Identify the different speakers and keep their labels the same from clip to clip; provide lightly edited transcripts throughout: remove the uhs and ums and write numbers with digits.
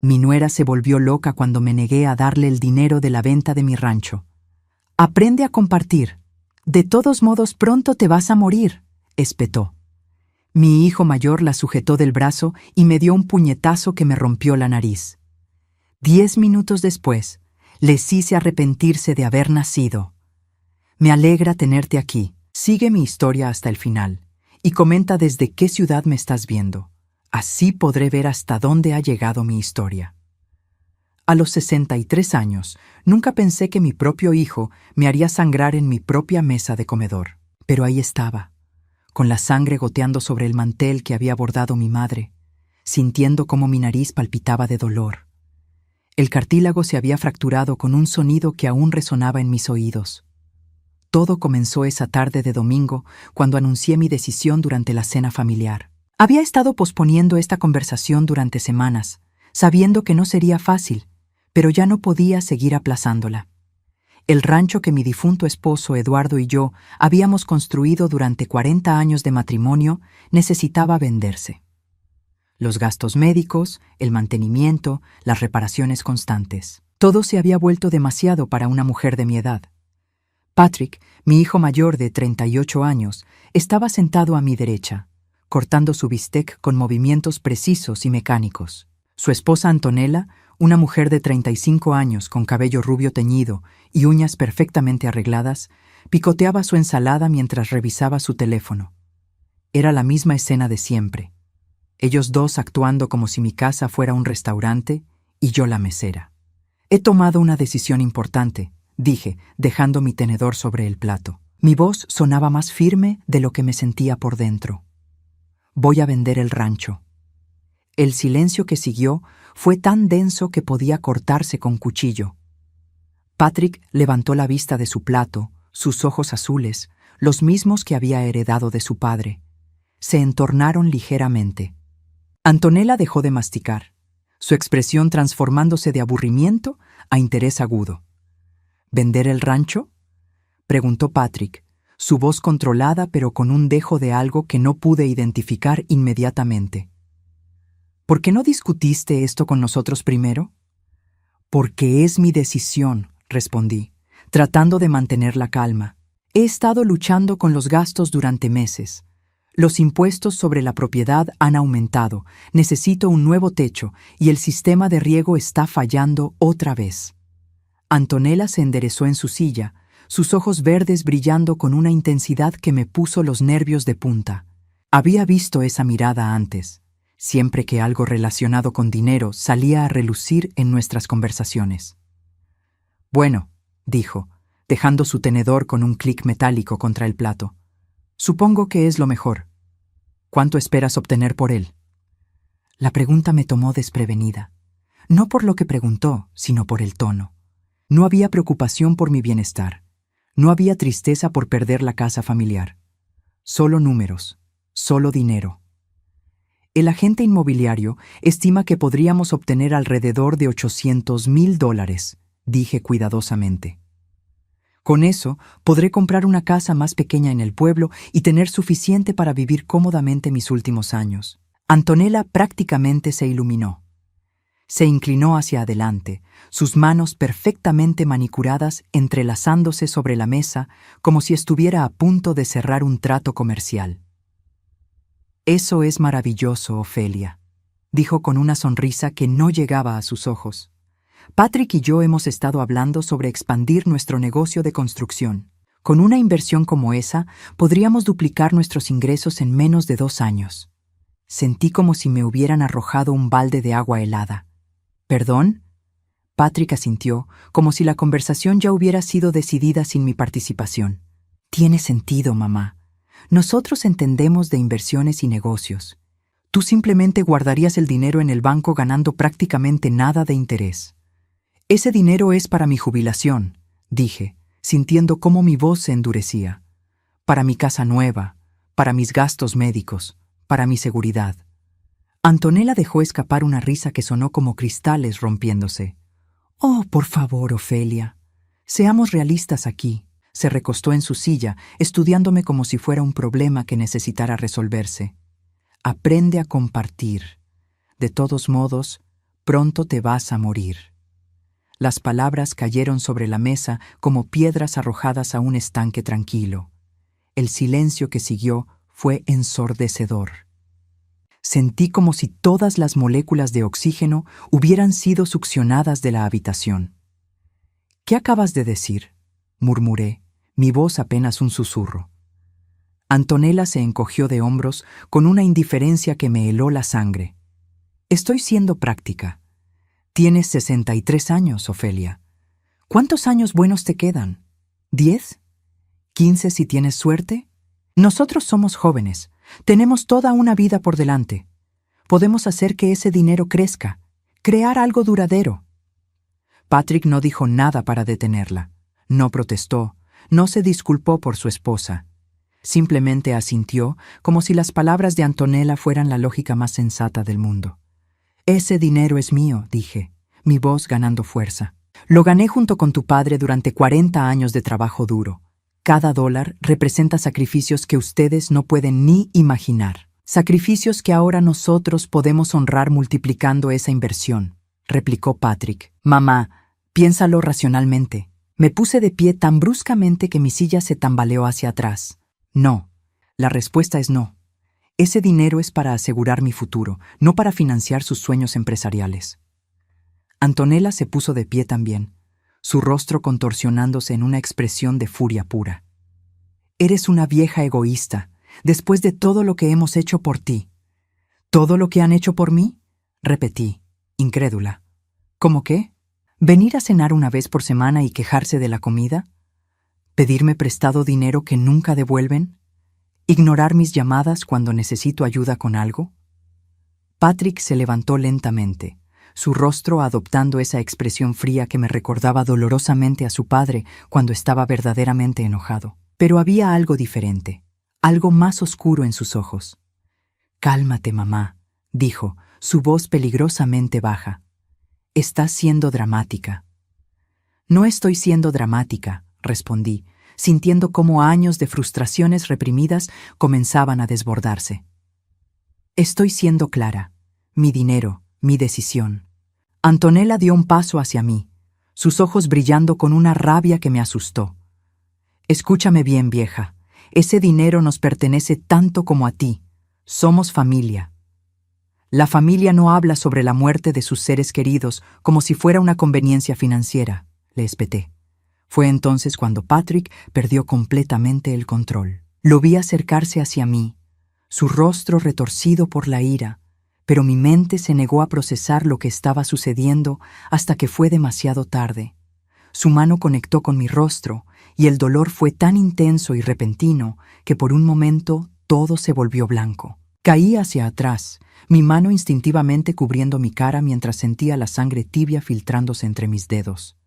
Speaker 1: Mi nuera se volvió loca cuando me negué a darle el dinero de la venta de mi rancho. «Aprende a compartir. De todos modos pronto te vas a morir», espetó. Mi hijo mayor la sujetó del brazo y me dio un puñetazo que me rompió la nariz. 10 minutos después, les hice arrepentirse de haber nacido. Me alegra tenerte aquí. Sigue mi historia hasta el final y comenta desde qué ciudad me estás viendo. Así podré ver hasta dónde ha llegado mi historia. A los 63 años, nunca pensé que mi propio hijo me haría sangrar en mi propia mesa de comedor. Pero ahí estaba, con la sangre goteando sobre el mantel que había bordado mi madre, sintiendo cómo mi nariz palpitaba de dolor. El cartílago se había fracturado con un sonido que aún resonaba en mis oídos. Todo comenzó esa tarde de domingo, cuando anuncié mi decisión durante la cena familiar. Había estado posponiendo esta conversación durante semanas, sabiendo que no sería fácil, pero ya no podía seguir aplazándola. El rancho que mi difunto esposo Eduardo y yo habíamos construido durante 40 años de matrimonio necesitaba venderse. Los gastos médicos, el mantenimiento, las reparaciones constantes. Todo se había vuelto demasiado para una mujer de mi edad. Patrick, mi hijo mayor de 38 años, estaba sentado a mi derecha, cortando su bistec con movimientos precisos y mecánicos. Su esposa Antonella, una mujer de 35 años con cabello rubio teñido y uñas perfectamente arregladas, picoteaba su ensalada mientras revisaba su teléfono. Era la misma escena de siempre. Ellos dos actuando como si mi casa fuera un restaurante y yo la mesera. «He tomado una decisión importante», dije, dejando mi tenedor sobre el plato. Mi voz sonaba más firme de lo que me sentía por dentro. «Voy a vender el rancho». El silencio que siguió fue tan denso que podía cortarse con cuchillo. Patrick levantó la vista de su plato, sus ojos azules, los mismos que había heredado de su padre. Se entornaron ligeramente. Antonella dejó de masticar, su expresión transformándose de aburrimiento a interés agudo. «¿Vender el rancho?», preguntó Patrick, su voz controlada pero con un dejo de algo que no pude identificar inmediatamente. «¿Por qué no discutiste esto con nosotros primero?». «Porque es mi decisión», respondí, tratando de mantener la calma. «He estado luchando con los gastos durante meses. Los impuestos sobre la propiedad han aumentado, necesito un nuevo techo y el sistema de riego está fallando otra vez». Antonella se enderezó en su silla, sus ojos verdes brillando con una intensidad que me puso los nervios de punta. Había visto esa mirada antes, siempre que algo relacionado con dinero salía a relucir en nuestras conversaciones. «Bueno», dijo, dejando su tenedor con un clic metálico contra el plato. «Supongo que es lo mejor. ¿Cuánto esperas obtener por él?». La pregunta me tomó desprevenida, no por lo que preguntó, sino por el tono. No había preocupación por mi bienestar. No había tristeza por perder la casa familiar. Solo números, solo dinero. El agente inmobiliario estima que podríamos obtener alrededor de $800,000, dije cuidadosamente. Con eso, podré comprar una casa más pequeña en el pueblo y tener suficiente para vivir cómodamente mis últimos años. Antonella prácticamente se iluminó. Se inclinó hacia adelante, sus manos perfectamente manicuradas entrelazándose sobre la mesa como si estuviera a punto de cerrar un trato comercial. «Eso es maravilloso, Ofelia», dijo con una sonrisa que no llegaba a sus ojos. «Patrick y yo hemos estado hablando sobre expandir nuestro negocio de construcción. Con una inversión como esa, podríamos duplicar nuestros ingresos en menos de 2 años». Sentí como si me hubieran arrojado un balde de agua helada. «¿Perdón?». Patrick asintió, como si la conversación ya hubiera sido decidida sin mi participación. «Tiene sentido, mamá. Nosotros entendemos de inversiones y negocios. Tú simplemente guardarías el dinero en el banco ganando prácticamente nada de interés». «Ese dinero es para mi jubilación», dije, sintiendo cómo mi voz se endurecía. «Para mi casa nueva, para mis gastos médicos, para mi seguridad». Antonella dejó escapar una risa que sonó como cristales rompiéndose. «Oh, por favor, Ofelia. Seamos realistas aquí». Se recostó en su silla, estudiándome como si fuera un problema que necesitara resolverse. «Aprende a compartir. De todos modos, pronto te vas a morir. Las palabras cayeron sobre la mesa como piedras arrojadas a un estanque tranquilo. El silencio que siguió fue ensordecedor. Sentí como si todas las moléculas de oxígeno hubieran sido succionadas de la habitación. «¿Qué acabas de decir?», murmuré, mi voz apenas un susurro. Antonella se encogió de hombros con una indiferencia que me heló la sangre. «Estoy siendo práctica. Tienes 63 años, Ofelia. ¿Cuántos años buenos te quedan? ¿10? ¿15 si tienes suerte? Nosotros somos jóvenes. Tenemos toda una vida por delante. Podemos hacer que ese dinero crezca, crear algo duradero». Patrick no dijo nada para detenerla. No protestó, no se disculpó por su esposa. Simplemente asintió como si las palabras de Antonella fueran la lógica más sensata del mundo. «Ese dinero es mío», dije, mi voz ganando fuerza. «Lo gané junto con tu padre durante 40 años de trabajo duro. Cada dólar representa sacrificios que ustedes no pueden ni imaginar. Sacrificios que ahora nosotros podemos honrar multiplicando esa inversión», replicó Patrick. «Mamá, piénsalo racionalmente». Me puse de pie tan bruscamente que mi silla se tambaleó hacia atrás. «No. La respuesta es no. Ese dinero es para asegurar mi futuro, no para financiar sus sueños empresariales». Antonella se puso de pie también, su rostro contorsionándose en una expresión de furia pura. «Eres una vieja egoísta, después de todo lo que hemos hecho por ti». «¿Todo lo que han hecho por mí?», repetí, incrédula. «¿Cómo qué? ¿Venir a cenar una vez por semana y quejarse de la comida? ¿Pedirme prestado dinero que nunca devuelven? ¿Ignorar mis llamadas cuando necesito ayuda con algo?». Patrick se levantó lentamente, su rostro adoptando esa expresión fría que me recordaba dolorosamente a su padre cuando estaba verdaderamente enojado. Pero había algo diferente, algo más oscuro en sus ojos. «Cálmate, mamá», dijo, su voz peligrosamente baja. «Estás siendo dramática». «No estoy siendo dramática», respondí, sintiendo cómo años de frustraciones reprimidas comenzaban a desbordarse. «Estoy siendo clara. Mi dinero, mi decisión». Antonella dio un paso hacia mí, sus ojos brillando con una rabia que me asustó. «Escúchame bien, vieja. Ese dinero nos pertenece tanto como a ti. Somos familia». «La familia no habla sobre la muerte de sus seres queridos como si fuera una conveniencia financiera», le espeté. Fue entonces cuando Patrick perdió completamente el control. Lo vi acercarse hacia mí, su rostro retorcido por la ira, pero mi mente se negó a procesar lo que estaba sucediendo hasta que fue demasiado tarde. Su mano conectó con mi rostro y el dolor fue tan intenso y repentino que por un momento todo se volvió blanco. Caí hacia atrás, mi mano instintivamente cubriendo mi cara mientras sentía la sangre tibia filtrándose entre mis dedos.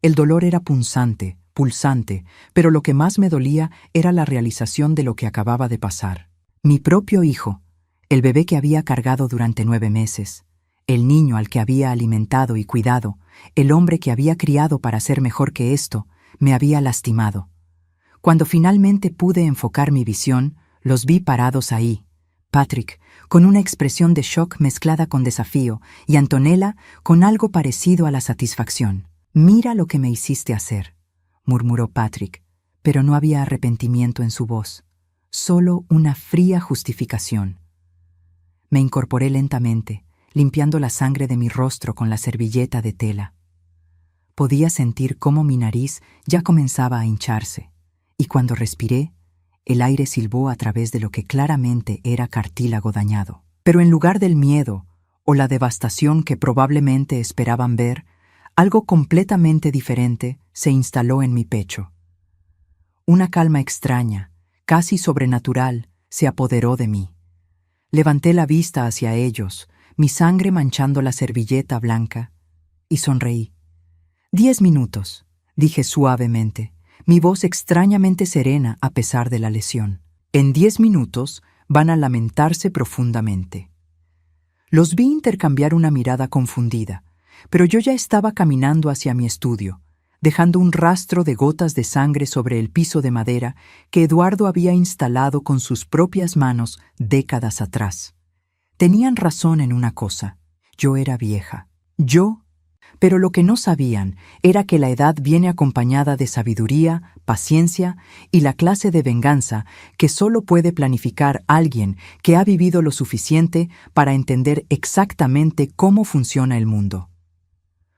Speaker 1: El dolor era punzante, pulsante, pero lo que más me dolía era la realización de lo que acababa de pasar. Mi propio hijo, el bebé que había cargado durante 9 meses, el niño al que había alimentado y cuidado, el hombre que había criado para ser mejor que esto, me había lastimado. Cuando finalmente pude enfocar mi visión, los vi parados ahí. Patrick, con una expresión de shock mezclada con desafío, y Antonella con algo parecido a la satisfacción. «Mira lo que me hiciste hacer», murmuró Patrick, pero no había arrepentimiento en su voz, solo una fría justificación. Me incorporé lentamente, limpiando la sangre de mi rostro con la servilleta de tela. Podía sentir cómo mi nariz ya comenzaba a hincharse, y cuando respiré, el aire silbó a través de lo que claramente era cartílago dañado. Pero en lugar del miedo o la devastación que probablemente esperaban ver, algo completamente diferente se instaló en mi pecho. Una calma extraña, casi sobrenatural, se apoderó de mí. Levanté la vista hacia ellos, mi sangre manchando la servilleta blanca, y sonreí. 10 minutos, dije suavemente, mi voz extrañamente serena a pesar de la lesión. En 10 minutos van a lamentarse profundamente. Los vi intercambiar una mirada confundida, pero yo ya estaba caminando hacia mi estudio, dejando un rastro de gotas de sangre sobre el piso de madera que Eduardo había instalado con sus propias manos décadas atrás. Tenían razón en una cosa, yo era vieja. Pero lo que no sabían era que la edad viene acompañada de sabiduría, paciencia y la clase de venganza que solo puede planificar alguien que ha vivido lo suficiente para entender exactamente cómo funciona el mundo.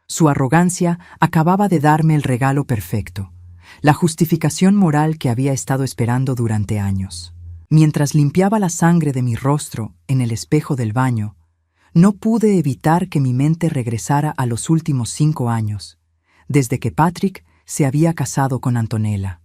Speaker 1: Su arrogancia acababa de darme el regalo perfecto, la justificación moral que había estado esperando durante años. Mientras limpiaba la sangre de mi rostro en el espejo del baño, no pude evitar que mi mente regresara a los últimos 5 años, desde que Patrick se había casado con Antonella.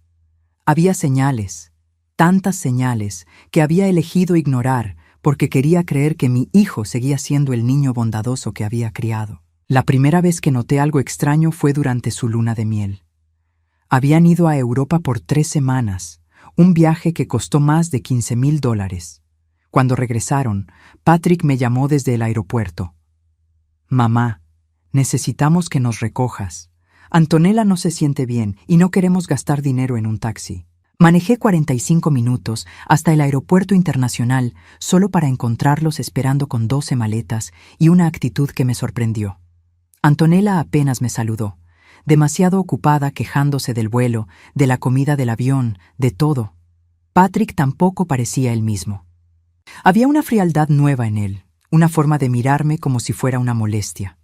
Speaker 1: Había señales, tantas señales, que había elegido ignorar porque quería creer que mi hijo seguía siendo el niño bondadoso que había criado. La primera vez que noté algo extraño fue durante su luna de miel. Habían ido a Europa por 3 semanas, un viaje que costó más de $15,000. Cuando regresaron, Patrick me llamó desde el aeropuerto. «Mamá, necesitamos que nos recojas. Antonella no se siente bien y no queremos gastar dinero en un taxi». Manejé 45 minutos hasta el aeropuerto internacional solo para encontrarlos esperando con 12 maletas y una actitud que me sorprendió. Antonella apenas me saludó, demasiado ocupada quejándose del vuelo, de la comida del avión, de todo. Patrick tampoco parecía el mismo. Había una frialdad nueva en él, una forma de mirarme como si fuera una molestia.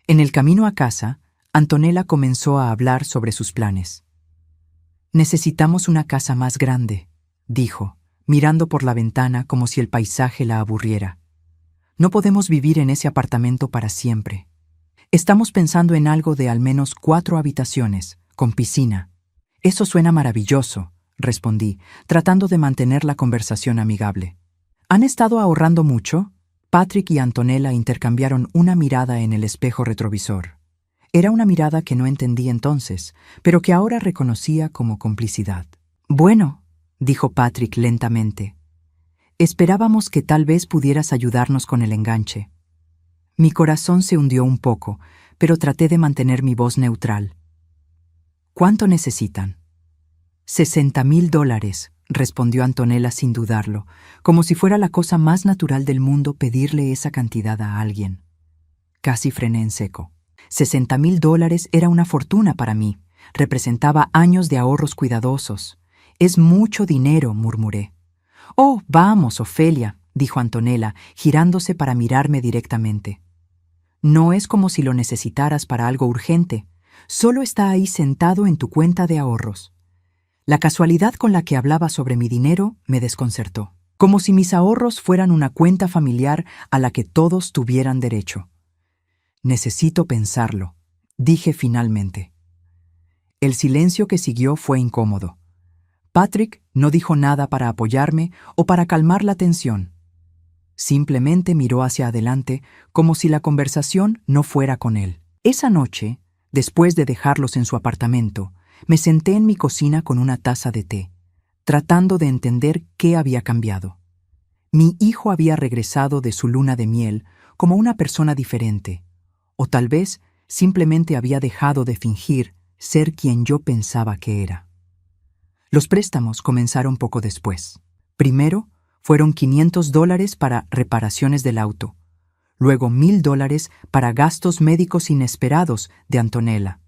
Speaker 1: En el camino a casa, Antonella comenzó a hablar sobre sus planes. «Necesitamos una casa más grande», dijo, mirando por la ventana como si el paisaje la aburriera. «No podemos vivir en ese apartamento para siempre. Estamos pensando en algo de al menos 4 habitaciones, con piscina». «Eso suena maravilloso», respondí, tratando de mantener la conversación amigable. «¿Han estado ahorrando mucho?» Patrick y Antonella intercambiaron una mirada en el espejo retrovisor. Era una mirada que no entendí entonces, pero que ahora reconocía como complicidad. «Bueno», dijo Patrick lentamente, «esperábamos que tal vez pudieras ayudarnos con el enganche». Mi corazón se hundió un poco, pero traté de mantener mi voz neutral. «¿Cuánto necesitan?» $60,000, respondió Antonella sin dudarlo, como si fuera la cosa más natural del mundo pedirle esa cantidad a alguien. Casi frené en seco. $60,000 era una fortuna para mí. Representaba años de ahorros cuidadosos. «Es mucho dinero», murmuré. «Oh, vamos, Ofelia», dijo Antonella, girándose para mirarme directamente. «No es como si lo necesitaras para algo urgente. Solo está ahí sentado en tu cuenta de ahorros». La casualidad con la que hablaba sobre mi dinero me desconcertó, como si mis ahorros fueran una cuenta familiar a la que todos tuvieran derecho. «Necesito pensarlo», dije finalmente. El silencio que siguió fue incómodo. Patrick no dijo nada para apoyarme o para calmar la tensión. Simplemente miró hacia adelante como si la conversación no fuera con él. Esa noche, después de dejarlos en su apartamento, me senté en mi cocina con una taza de té, tratando de entender qué había cambiado. Mi hijo había regresado de su luna de miel como una persona diferente, o tal vez simplemente había dejado de fingir ser quien yo pensaba que era. Los préstamos comenzaron poco después. Primero, fueron $500 para reparaciones del auto, luego $1,000 para gastos médicos inesperados de Antonella,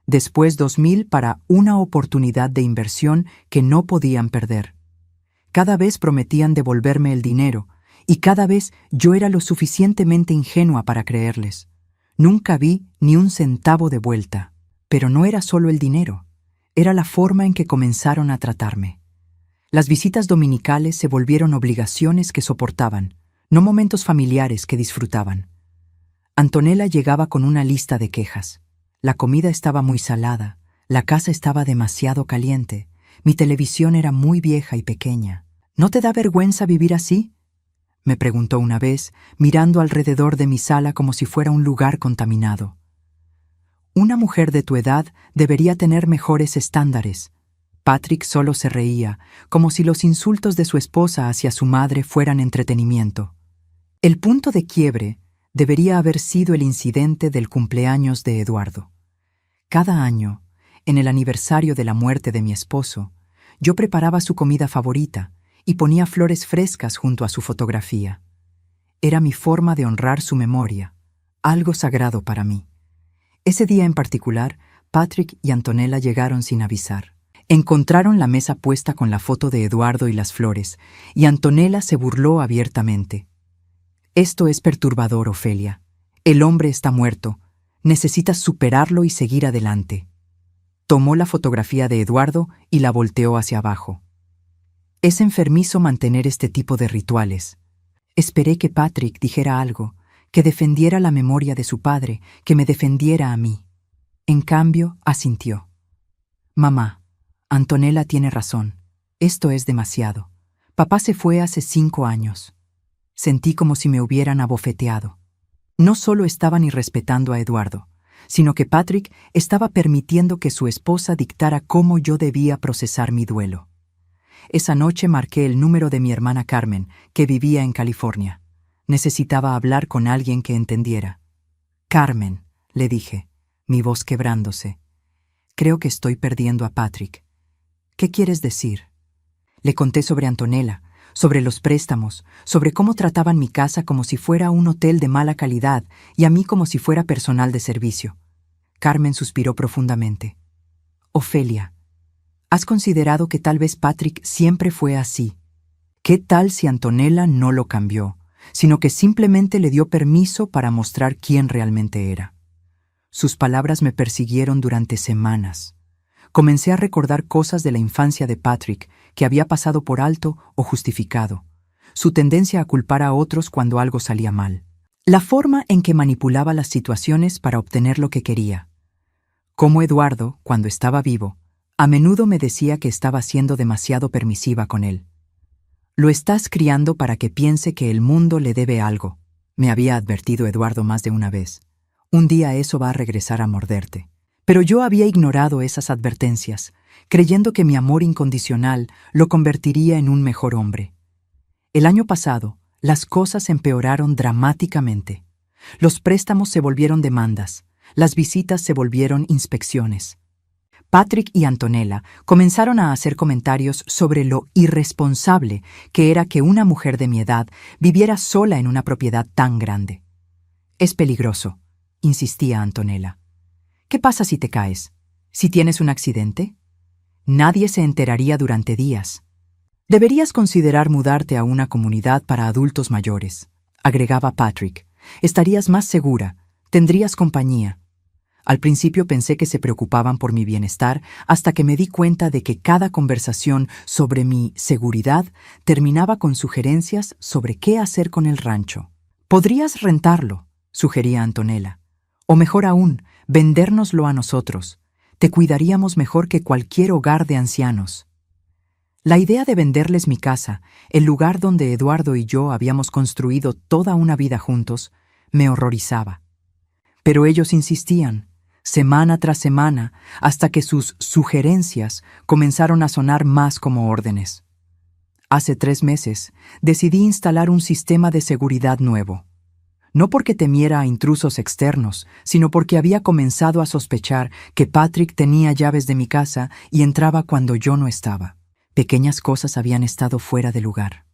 Speaker 1: después $2,000 para una oportunidad de inversión que no podían perder. Cada vez prometían devolverme el dinero, y cada vez yo era lo suficientemente ingenua para creerles. Nunca vi ni un centavo de vuelta, pero no era solo el dinero, era la forma en que comenzaron a tratarme. Las visitas dominicales se volvieron obligaciones que soportaban, no momentos familiares que disfrutaban. Antonella llegaba con una lista de quejas. La comida estaba muy salada, la casa estaba demasiado caliente, mi televisión era muy vieja y pequeña. «¿No te da vergüenza vivir así?», me preguntó una vez, mirando alrededor de mi sala como si fuera un lugar contaminado. «Una mujer de tu edad debería tener mejores estándares». Patrick solo se reía, como si los insultos de su esposa hacia su madre fueran entretenimiento. El punto de quiebre debería haber sido el incidente del cumpleaños de Eduardo. Cada año, en el aniversario de la muerte de mi esposo, yo preparaba su comida favorita y ponía flores frescas junto a su fotografía. Era mi forma de honrar su memoria, algo sagrado para mí. Ese día en particular, Patrick y Antonella llegaron sin avisar. Encontraron la mesa puesta con la foto de Eduardo y las flores, y Antonella se burló abiertamente. Esto es perturbador, Ofelia. El hombre está muerto. Necesitas superarlo y seguir adelante. Tomó la fotografía de Eduardo y la volteó hacia abajo. Es enfermizo mantener este tipo de rituales. Esperé que Patrick dijera algo, que defendiera la memoria de su padre, que me defendiera a mí. En cambio, asintió. Mamá, Antonella tiene razón. Esto es demasiado. Papá se fue hace 5 años. Sentí como si me hubieran abofeteado. No solo estaban irrespetando a Eduardo, sino que Patrick estaba permitiendo que su esposa dictara cómo yo debía procesar mi duelo. Esa noche marqué el número de mi hermana Carmen, que vivía en California. Necesitaba hablar con alguien que entendiera. Carmen, le dije, mi voz quebrándose. Creo que estoy perdiendo a Patrick. ¿Qué quieres decir? Le conté sobre Antonella, sobre los préstamos, sobre cómo trataban mi casa como si fuera un hotel de mala calidad y a mí como si fuera personal de servicio. Carmen suspiró profundamente. Ofelia, ¿has considerado que tal vez Patrick siempre fue así? ¿Qué tal si Antonella no lo cambió, sino que simplemente le dio permiso para mostrar quién realmente era? Sus palabras me persiguieron durante semanas. Comencé a recordar cosas de la infancia de Patrick que había pasado por alto o justificado, su tendencia a culpar a otros cuando algo salía mal, la forma en que manipulaba las situaciones para obtener lo que quería. Como Eduardo, cuando estaba vivo, a menudo me decía que estaba siendo demasiado permisiva con él. Lo estás criando para que piense que el mundo le debe algo, me había advertido Eduardo más de una vez. Un día eso va a regresar a morderte. Pero yo había ignorado esas advertencias, creyendo que mi amor incondicional lo convertiría en un mejor hombre. El año pasado, las cosas empeoraron dramáticamente. Los préstamos se volvieron demandas, las visitas se volvieron inspecciones. Patrick y Antonella comenzaron a hacer comentarios sobre lo irresponsable que era que una mujer de mi edad viviera sola en una propiedad tan grande. Es peligroso, insistía Antonella. ¿Qué pasa si te caes? ¿Si tienes un accidente? Nadie se enteraría durante días. Deberías considerar mudarte a una comunidad para adultos mayores, agregaba Patrick. Estarías más segura, tendrías compañía. Al principio pensé que se preocupaban por mi bienestar hasta que me di cuenta de que cada conversación sobre mi seguridad terminaba con sugerencias sobre qué hacer con el rancho. Podrías rentarlo, sugería Antonella. O mejor aún, vendérnoslo a nosotros. Te cuidaríamos mejor que cualquier hogar de ancianos. La idea de venderles mi casa, el lugar donde Eduardo y yo habíamos construido toda una vida juntos, me horrorizaba. Pero ellos insistían, semana tras semana, hasta que sus sugerencias comenzaron a sonar más como órdenes. Hace 3 meses, decidí instalar un sistema de seguridad nuevo. No porque temiera a intrusos externos, sino porque había comenzado a sospechar que Patrick tenía llaves de mi casa y entraba cuando yo no estaba. Pequeñas cosas habían estado fuera de lugar.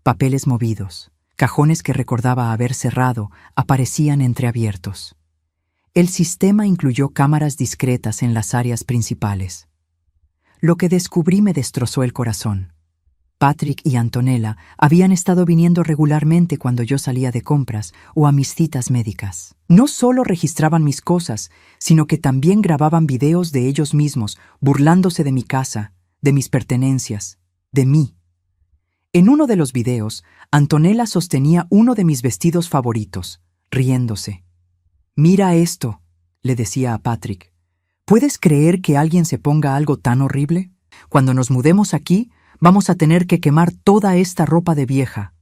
Speaker 1: Papeles movidos, cajones que recordaba haber cerrado, aparecían entreabiertos. El sistema incluyó cámaras discretas en las áreas principales. Lo que descubrí me destrozó el corazón. Patrick y Antonella habían estado viniendo regularmente cuando yo salía de compras o a mis citas médicas. No solo registraban mis cosas, sino que también grababan videos de ellos mismos, burlándose de mi casa, de mis pertenencias, de mí. En uno de los videos, Antonella sostenía uno de mis vestidos favoritos, riéndose. «Mira esto», le decía a Patrick. «¿Puedes creer que alguien se ponga algo tan horrible? Cuando nos mudemos aquí, vamos a tener que quemar toda esta ropa de vieja».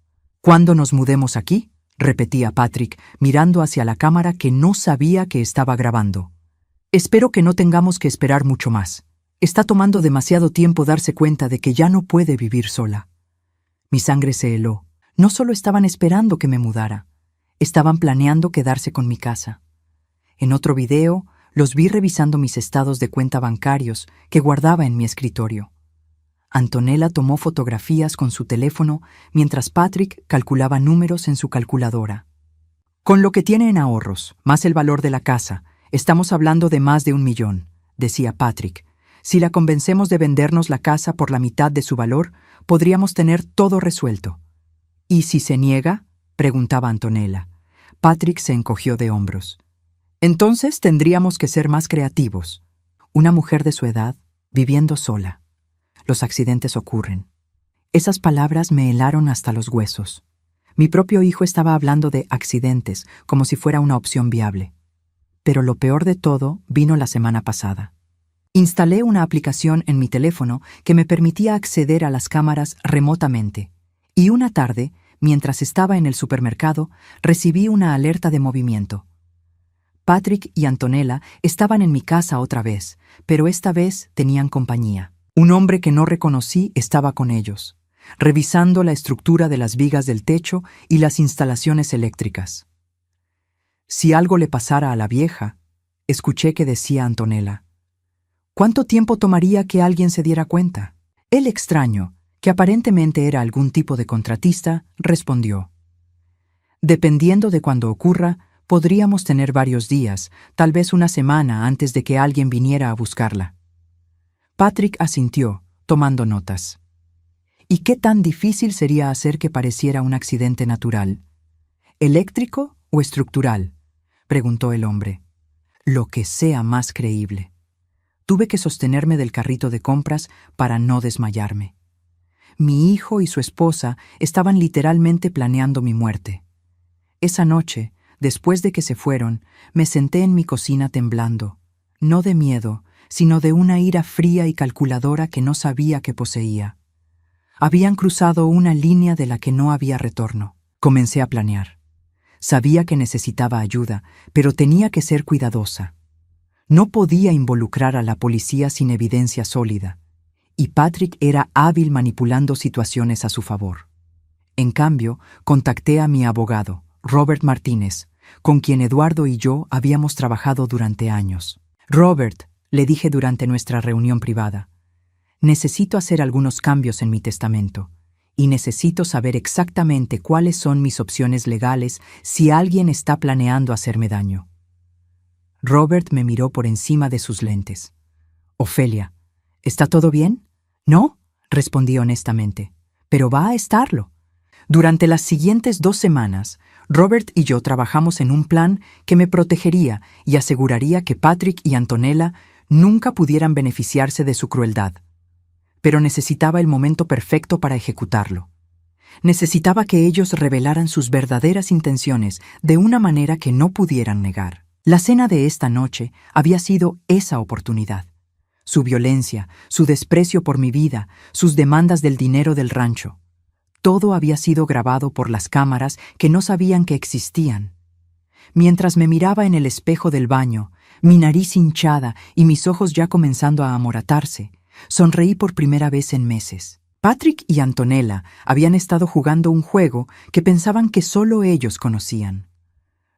Speaker 1: «¿Cuándo nos mudemos aquí?», repetía Patrick, mirando hacia la cámara que no sabía que estaba grabando. «Espero que no tengamos que esperar mucho más. Está tomando demasiado tiempo darse cuenta de que ya no puede vivir sola». Mi sangre se heló. No solo estaban esperando que me mudara, estaban planeando quedarse con mi casa. En otro video, los vi revisando mis estados de cuenta bancarios que guardaba en mi escritorio. Antonella tomó fotografías con su teléfono mientras Patrick calculaba números en su calculadora. Con lo que tiene en ahorros, más el valor de la casa, estamos hablando de más de 1 millón, decía Patrick. Si la convencemos de vendernos la casa por la mitad de su valor, podríamos tener todo resuelto. ¿Y si se niega?, preguntaba Antonella. Patrick se encogió de hombros. Entonces tendríamos que ser más creativos. Una mujer de su edad, viviendo sola. Los accidentes ocurren. Esas palabras me helaron hasta los huesos. Mi propio hijo estaba hablando de accidentes como si fuera una opción viable. Pero lo peor de todo vino la semana pasada. Instalé una aplicación en mi teléfono que me permitía acceder a las cámaras remotamente. Y una tarde, mientras estaba en el supermercado, recibí una alerta de movimiento. Patrick y Antonella estaban en mi casa otra vez, pero esta vez tenían compañía. Un hombre que no reconocí estaba con ellos, revisando la estructura de las vigas del techo y las instalaciones eléctricas. Si algo le pasara a la vieja, escuché que decía Antonella. ¿Cuánto tiempo tomaría que alguien se diera cuenta? El extraño, que aparentemente era algún tipo de contratista, respondió. Dependiendo de cuándo ocurra, podríamos tener varios días, tal vez una semana antes de que alguien viniera a buscarla. Patrick asintió, tomando notas. ¿Y qué tan difícil sería hacer que pareciera un accidente natural? ¿Eléctrico o estructural?, preguntó el hombre. Lo que sea más creíble. Tuve que sostenerme del carrito de compras para no desmayarme. Mi hijo y su esposa estaban literalmente planeando mi muerte. Esa noche, después de que se fueron, me senté en mi cocina temblando, no de miedo, sino de una ira fría y calculadora que no sabía que poseía. Habían cruzado una línea de la que no había retorno. Comencé a planear. Sabía que necesitaba ayuda, pero tenía que ser cuidadosa. No podía involucrar a la policía sin evidencia sólida, y Patrick era hábil manipulando situaciones a su favor. En cambio, contacté a mi abogado, Robert Martínez, con quien Eduardo y yo habíamos trabajado durante años. Robert, le dije durante nuestra reunión privada, necesito hacer algunos cambios en mi testamento, y necesito saber exactamente cuáles son mis opciones legales si alguien está planeando hacerme daño. Robert me miró por encima de sus lentes. Ofelia, ¿está todo bien? No, respondí honestamente, pero va a estarlo. Durante las siguientes 2 semanas, Robert y yo trabajamos en un plan que me protegería y aseguraría que Patrick y Antonella nunca pudieran beneficiarse de su crueldad. Pero necesitaba el momento perfecto para ejecutarlo. Necesitaba que ellos revelaran sus verdaderas intenciones de una manera que no pudieran negar. La cena de esta noche había sido esa oportunidad. Su violencia, su desprecio por mi vida, sus demandas del dinero del rancho. Todo había sido grabado por las cámaras que no sabían que existían. Mientras me miraba en el espejo del baño, mi nariz hinchada y mis ojos ya comenzando a amoratarse, sonreí por primera vez en meses. Patrick y Antonella habían estado jugando un juego que pensaban que solo ellos conocían.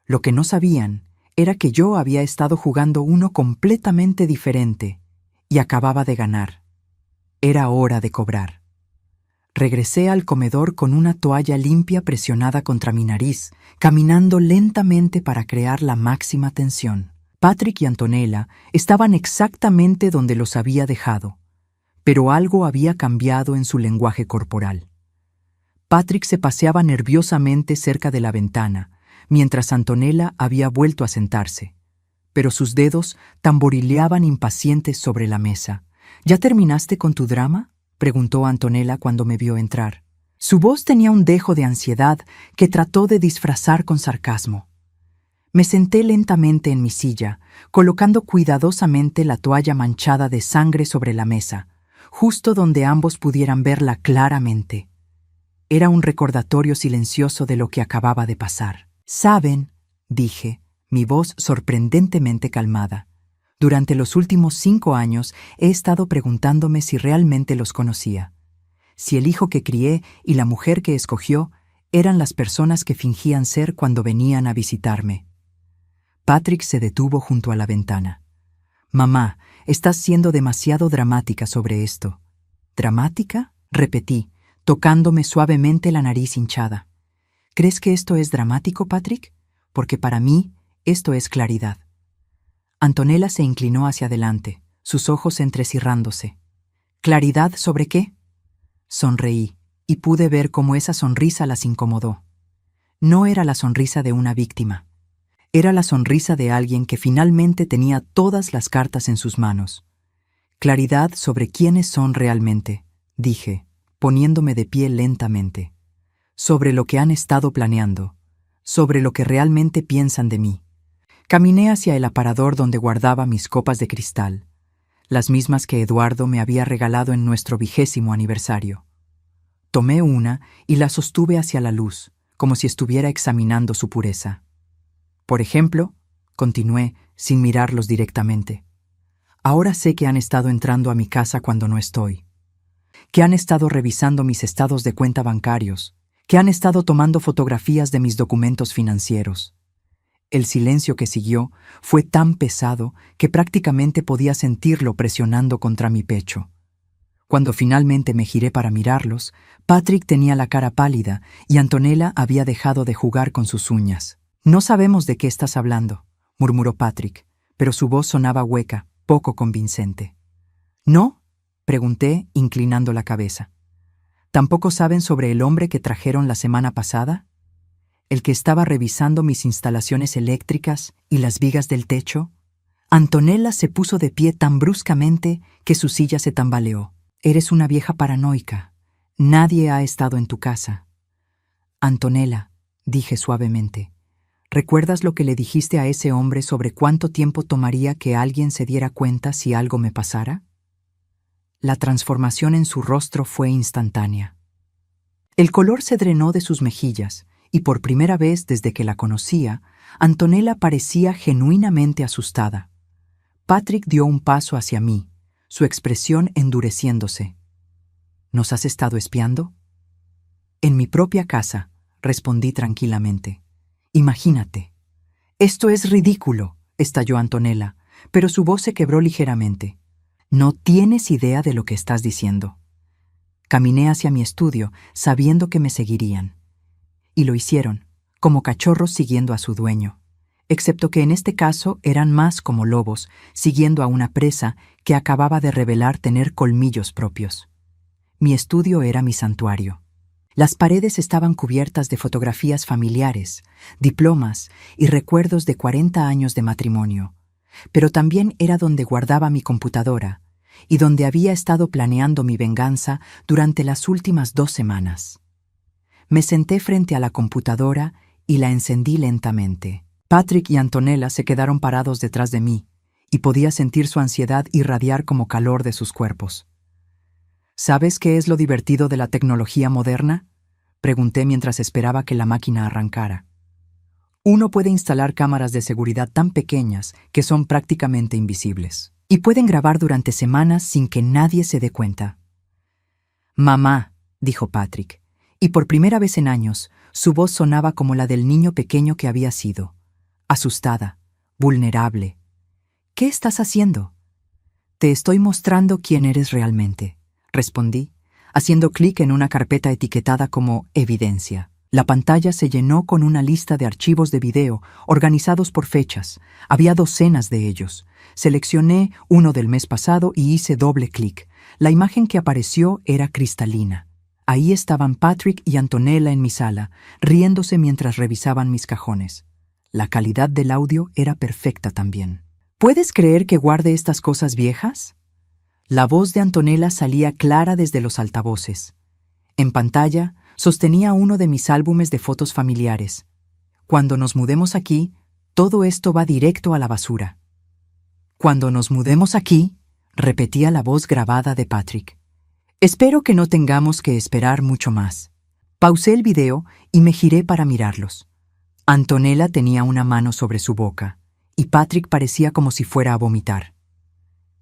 Speaker 1: Lo que no sabían era que yo había estado jugando uno completamente diferente y acababa de ganar. Era hora de cobrar. Regresé al comedor con una toalla limpia presionada contra mi nariz, caminando lentamente para crear la máxima tensión. Patrick y Antonella estaban exactamente donde los había dejado, pero algo había cambiado en su lenguaje corporal. Patrick se paseaba nerviosamente cerca de la ventana, mientras Antonella había vuelto a sentarse, pero sus dedos tamborileaban impacientes sobre la mesa. ¿Ya terminaste con tu drama?, preguntó Antonella cuando me vio entrar. Su voz tenía un dejo de ansiedad que trató de disfrazar con sarcasmo. Me senté lentamente en mi silla, colocando cuidadosamente la toalla manchada de sangre sobre la mesa, justo donde ambos pudieran verla claramente. Era un recordatorio silencioso de lo que acababa de pasar. «Saben», dije, mi voz sorprendentemente calmada. Durante los últimos 5 años he estado preguntándome si realmente los conocía. Si el hijo que crié y la mujer que escogió eran las personas que fingían ser cuando venían a visitarme. Patrick se detuvo junto a la ventana. «Mamá, estás siendo demasiado dramática sobre esto». «¿Dramática?», repetí, tocándome suavemente la nariz hinchada. «¿Crees que esto es dramático, Patrick? porque para mí esto es claridad. Antonella se inclinó hacia adelante, sus ojos entrecerrándose. ¿Claridad sobre qué? Sonreí, y pude ver cómo esa sonrisa las incomodó. No era la sonrisa de una víctima. Era la sonrisa de alguien que finalmente tenía todas las cartas en sus manos. Claridad sobre quiénes son realmente, dije, poniéndome de pie lentamente. Sobre lo que han estado planeando, sobre lo que realmente piensan de mí. Caminé hacia el aparador donde guardaba mis copas de cristal, las mismas que Eduardo me había regalado en nuestro 20º aniversario. Tomé una y la sostuve hacia la luz, como si estuviera examinando su pureza. Por ejemplo, continué, sin mirarlos directamente. Ahora sé que han estado entrando a mi casa cuando no estoy, que han estado revisando mis estados de cuenta bancarios, que han estado tomando fotografías de mis documentos financieros. El silencio que siguió fue tan pesado que prácticamente podía sentirlo presionando contra mi pecho. Cuando finalmente me giré para mirarlos, Patrick tenía la cara pálida y Antonella había dejado de jugar con sus uñas. «No sabemos de qué estás hablando», murmuró Patrick, pero su voz sonaba hueca, poco convincente. «¿No?», pregunté, inclinando la cabeza. «¿Tampoco saben sobre el hombre que trajeron la semana pasada? ¿El que estaba revisando mis instalaciones eléctricas y las vigas del techo?» Antonella se puso de pie tan bruscamente que su silla se tambaleó. «Eres una vieja paranoica. Nadie ha estado en tu casa». «Antonella», dije suavemente, ¿recuerdas lo que le dijiste a ese hombre sobre cuánto tiempo tomaría que alguien se diera cuenta si algo me pasara?» La transformación en su rostro fue instantánea. El color se drenó de sus mejillas y por primera vez desde que la conocía, Antonella parecía genuinamente asustada. Patrick dio un paso hacia mí, su expresión endureciéndose. ¿Nos has estado espiando? En mi propia casa, respondí tranquilamente. Imagínate. Esto es ridículo, estalló Antonella, pero su voz se quebró ligeramente. No tienes idea de lo que estás diciendo. Caminé hacia mi estudio, sabiendo que me seguirían. Y lo hicieron, como cachorros siguiendo a su dueño, excepto que en este caso eran más como lobos, siguiendo a una presa que acababa de revelar tener colmillos propios. Mi estudio era mi santuario. Las paredes estaban cubiertas de fotografías familiares, diplomas y recuerdos de 40 años de matrimonio, pero también era donde guardaba mi computadora y donde había estado planeando mi venganza durante las últimas 2 semanas. Me senté frente a la computadora y la encendí lentamente. Patrick y Antonella se quedaron parados detrás de mí, y podía sentir su ansiedad irradiar como calor de sus cuerpos. ¿Sabes qué es lo divertido de la tecnología moderna?, pregunté mientras esperaba que la máquina arrancara. Uno puede instalar cámaras de seguridad tan pequeñas que son prácticamente invisibles, y pueden grabar durante semanas sin que nadie se dé cuenta. «Mamá», dijo Patrick, y por primera vez en años, su voz sonaba como la del niño pequeño que había sido, asustada, vulnerable. «¿Qué estás haciendo?» «Te estoy mostrando quién eres realmente», respondí, haciendo clic en una carpeta etiquetada como evidencia. La pantalla se llenó con una lista de archivos de video organizados por fechas. Había docenas de ellos. Seleccioné uno del mes pasado y hice doble clic. La imagen que apareció era cristalina. Ahí estaban Patrick y Antonella en mi sala, riéndose mientras revisaban mis cajones. La calidad del audio era perfecta también. ¿Puedes creer que guarde estas cosas viejas? La voz de Antonella salía clara desde los altavoces. En pantalla, sostenía uno de mis álbumes de fotos familiares. Cuando nos mudemos aquí, todo esto va directo a la basura. Cuando nos mudemos aquí, repetía la voz grabada de Patrick. Espero que no tengamos que esperar mucho más. Pausé el video y me giré para mirarlos. Antonella tenía una mano sobre su boca, y Patrick parecía como si fuera a vomitar.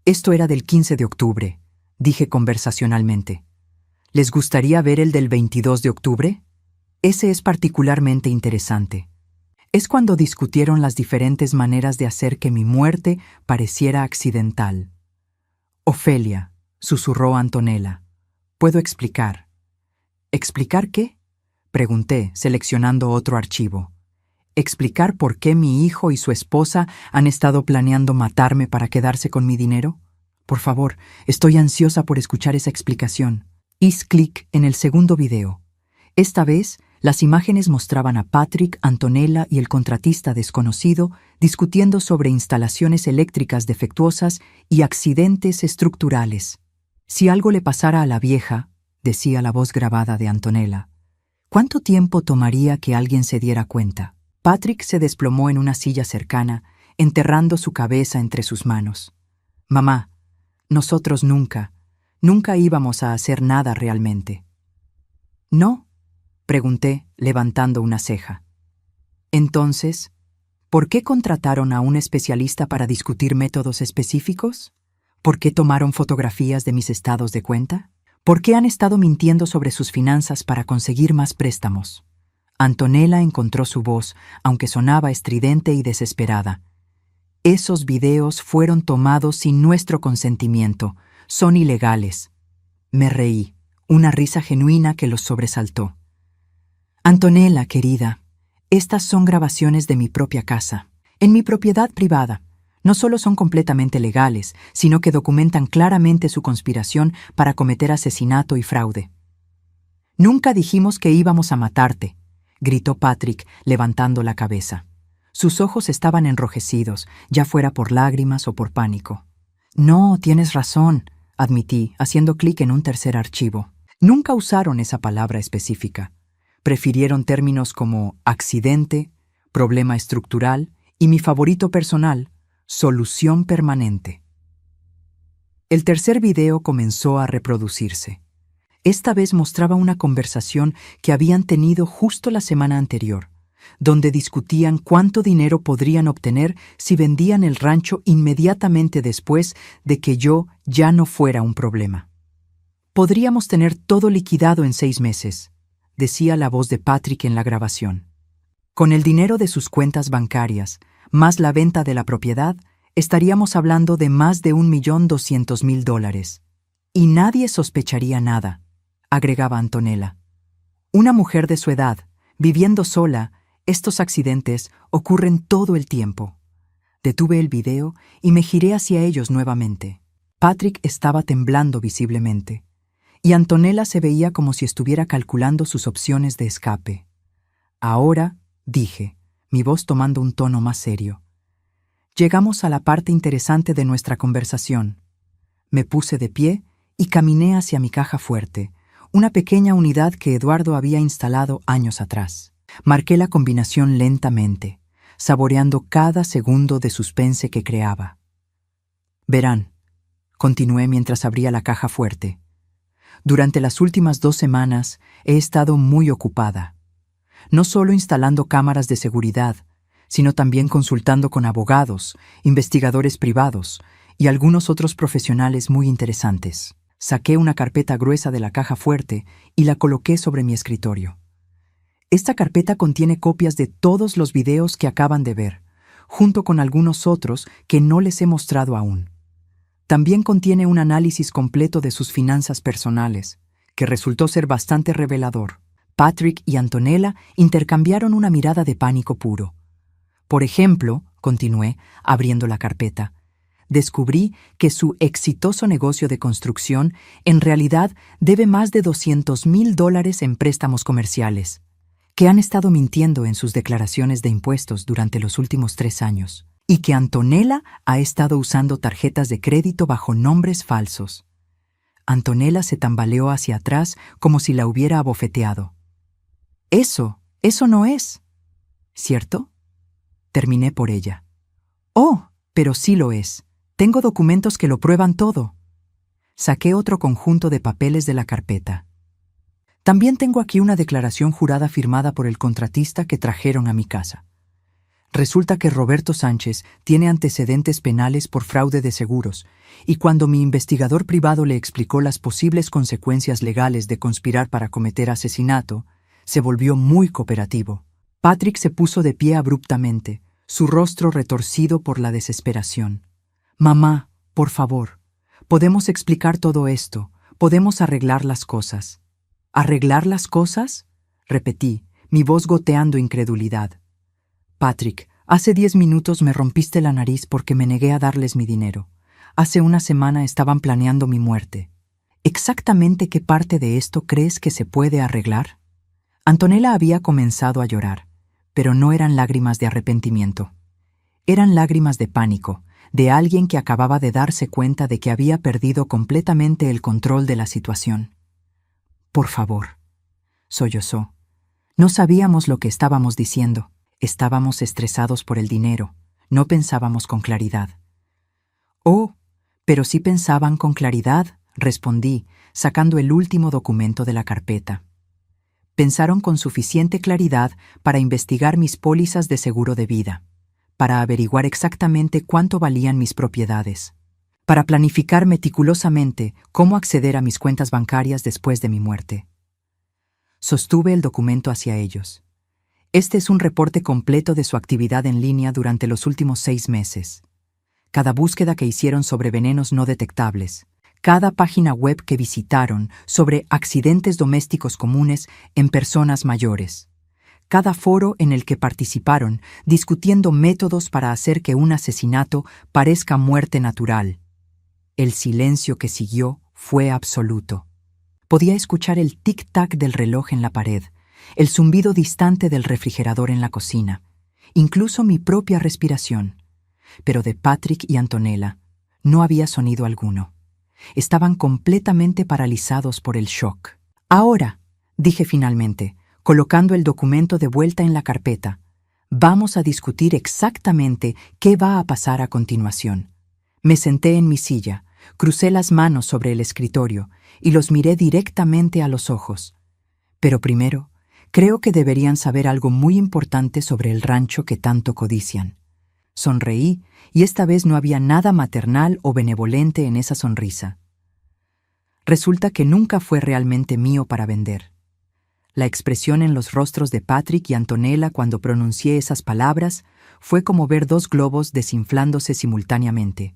Speaker 1: Esto era del 15 de octubre, dije conversacionalmente. ¿Les gustaría ver el del 22 de octubre? Ese es particularmente interesante. Es cuando discutieron las diferentes maneras de hacer que mi muerte pareciera accidental. Ofelia, susurró Antonella. Puedo explicar. ¿Explicar qué? Pregunté, seleccionando otro archivo. ¿Explicar por qué mi hijo y su esposa han estado planeando matarme para quedarse con mi dinero? Por favor, estoy ansiosa por escuchar esa explicación. Hice clic en el segundo video. Esta vez, las imágenes mostraban a Patrick, Antonella y el contratista desconocido discutiendo sobre instalaciones eléctricas defectuosas y accidentes estructurales. Si algo le pasara a la vieja, decía la voz grabada de Antonella, ¿cuánto tiempo tomaría que alguien se diera cuenta? Patrick se desplomó en una silla cercana, enterrando su cabeza entre sus manos. Mamá, nosotros nunca íbamos a hacer nada realmente. ¿No? Pregunté, levantando una ceja. Entonces, ¿por qué contrataron a un especialista para discutir métodos específicos? ¿Por qué tomaron fotografías de mis estados de cuenta? ¿Por qué han estado mintiendo sobre sus finanzas para conseguir más préstamos? Antonella encontró su voz, aunque sonaba estridente y desesperada. Esos videos fueron tomados sin nuestro consentimiento. Son ilegales. Me reí, una risa genuina que los sobresaltó. Antonella, querida, estas son grabaciones de mi propia casa, en mi propiedad privada. No solo son completamente legales, sino que documentan claramente su conspiración para cometer asesinato y fraude. Nunca dijimos que íbamos a matarte, gritó Patrick, levantando la cabeza. Sus ojos estaban enrojecidos, ya fuera por lágrimas o por pánico. No, tienes razón, admití, haciendo clic en un tercer archivo. Nunca usaron esa palabra específica. Prefirieron términos como accidente, problema estructural y mi favorito personal, solución permanente. El tercer video comenzó a reproducirse. Esta vez mostraba una conversación que habían tenido justo la semana anterior, donde discutían cuánto dinero podrían obtener si vendían el rancho inmediatamente después de que yo ya no fuera un problema. Podríamos tener todo liquidado en 6 meses, decía la voz de Patrick en la grabación. Con el dinero de sus cuentas bancarias, más la venta de la propiedad, estaríamos hablando de más de $1.200.000. Y nadie sospecharía nada, agregaba Antonella. Una mujer de su edad, viviendo sola, estos accidentes ocurren todo el tiempo. Detuve el video y me giré hacia ellos nuevamente. Patrick estaba temblando visiblemente, y Antonella se veía como si estuviera calculando sus opciones de escape. Ahora, dije, mi voz tomando un tono más serio. Llegamos a la parte interesante de nuestra conversación. Me puse de pie y caminé hacia mi caja fuerte, una pequeña unidad que Eduardo había instalado años atrás. Marqué la combinación lentamente, saboreando cada segundo de suspense que creaba. Verán, continué mientras abría la caja fuerte. Durante las últimas 2 semanas he estado muy ocupada, no solo instalando cámaras de seguridad, sino también consultando con abogados, investigadores privados y algunos otros profesionales muy interesantes. Saqué una carpeta gruesa de la caja fuerte y la coloqué sobre mi escritorio. Esta carpeta contiene copias de todos los videos que acaban de ver, junto con algunos otros que no les he mostrado aún. También contiene un análisis completo de sus finanzas personales, que resultó ser bastante revelador. Patrick y Antonella intercambiaron una mirada de pánico puro. Por ejemplo, continué, abriendo la carpeta, descubrí que su exitoso negocio de construcción en realidad debe más de $200.000 en préstamos comerciales, que han estado mintiendo en sus declaraciones de impuestos durante los últimos 3 años, y que Antonella ha estado usando tarjetas de crédito bajo nombres falsos. Antonella se tambaleó hacia atrás como si la hubiera abofeteado. Eso no es, ¿cierto? Terminé por ella. Oh, pero sí lo es. Tengo documentos que lo prueban todo. Saqué otro conjunto de papeles de la carpeta. También tengo aquí una declaración jurada firmada por el contratista que trajeron a mi casa. Resulta que Roberto Sánchez tiene antecedentes penales por fraude de seguros, y cuando mi investigador privado le explicó las posibles consecuencias legales de conspirar para cometer asesinato, se volvió muy cooperativo. Patrick se puso de pie abruptamente, su rostro retorcido por la desesperación. Mamá, por favor, podemos explicar todo esto, podemos arreglar las cosas. ¿Arreglar las cosas? Repetí, mi voz goteando incredulidad. Patrick, hace 10 minutos me rompiste la nariz porque me negué a darles mi dinero. Hace una semana estaban planeando mi muerte. ¿Exactamente qué parte de esto crees que se puede arreglar? Antonella había comenzado a llorar, pero no eran lágrimas de arrepentimiento. Eran lágrimas de pánico, de alguien que acababa de darse cuenta de que había perdido completamente el control de la situación. Por favor, sollozó. No sabíamos lo que estábamos diciendo. Estábamos estresados por el dinero. No pensábamos con claridad. Oh, pero sí pensaban con claridad, respondí, sacando el último documento de la carpeta. Pensaron con suficiente claridad para investigar mis pólizas de seguro de vida, para averiguar exactamente cuánto valían mis propiedades, para planificar meticulosamente cómo acceder a mis cuentas bancarias después de mi muerte. Sostuve el documento hacia ellos. Este es un reporte completo de su actividad en línea durante los últimos 6 meses. Cada búsqueda que hicieron sobre venenos no detectables, cada página web que visitaron sobre accidentes domésticos comunes en personas mayores, cada foro en el que participaron discutiendo métodos para hacer que un asesinato parezca muerte natural. El silencio que siguió fue absoluto. Podía escuchar el tic-tac del reloj en la pared, el zumbido distante del refrigerador en la cocina, incluso mi propia respiración. Pero de Patrick y Antonella no había sonido alguno. Estaban completamente paralizados por el shock. Ahora, dije finalmente, colocando el documento de vuelta en la carpeta, vamos a discutir exactamente qué va a pasar a continuación. Me senté en mi silla, crucé las manos sobre el escritorio y los miré directamente a los ojos. Pero primero, creo que deberían saber algo muy importante sobre el rancho que tanto codician. Sonreí, y esta vez no había nada maternal o benevolente en esa sonrisa. Resulta que nunca fue realmente mío para vender. La expresión en los rostros de Patrick y Antonella cuando pronuncié esas palabras fue como ver 2 globos desinflándose simultáneamente.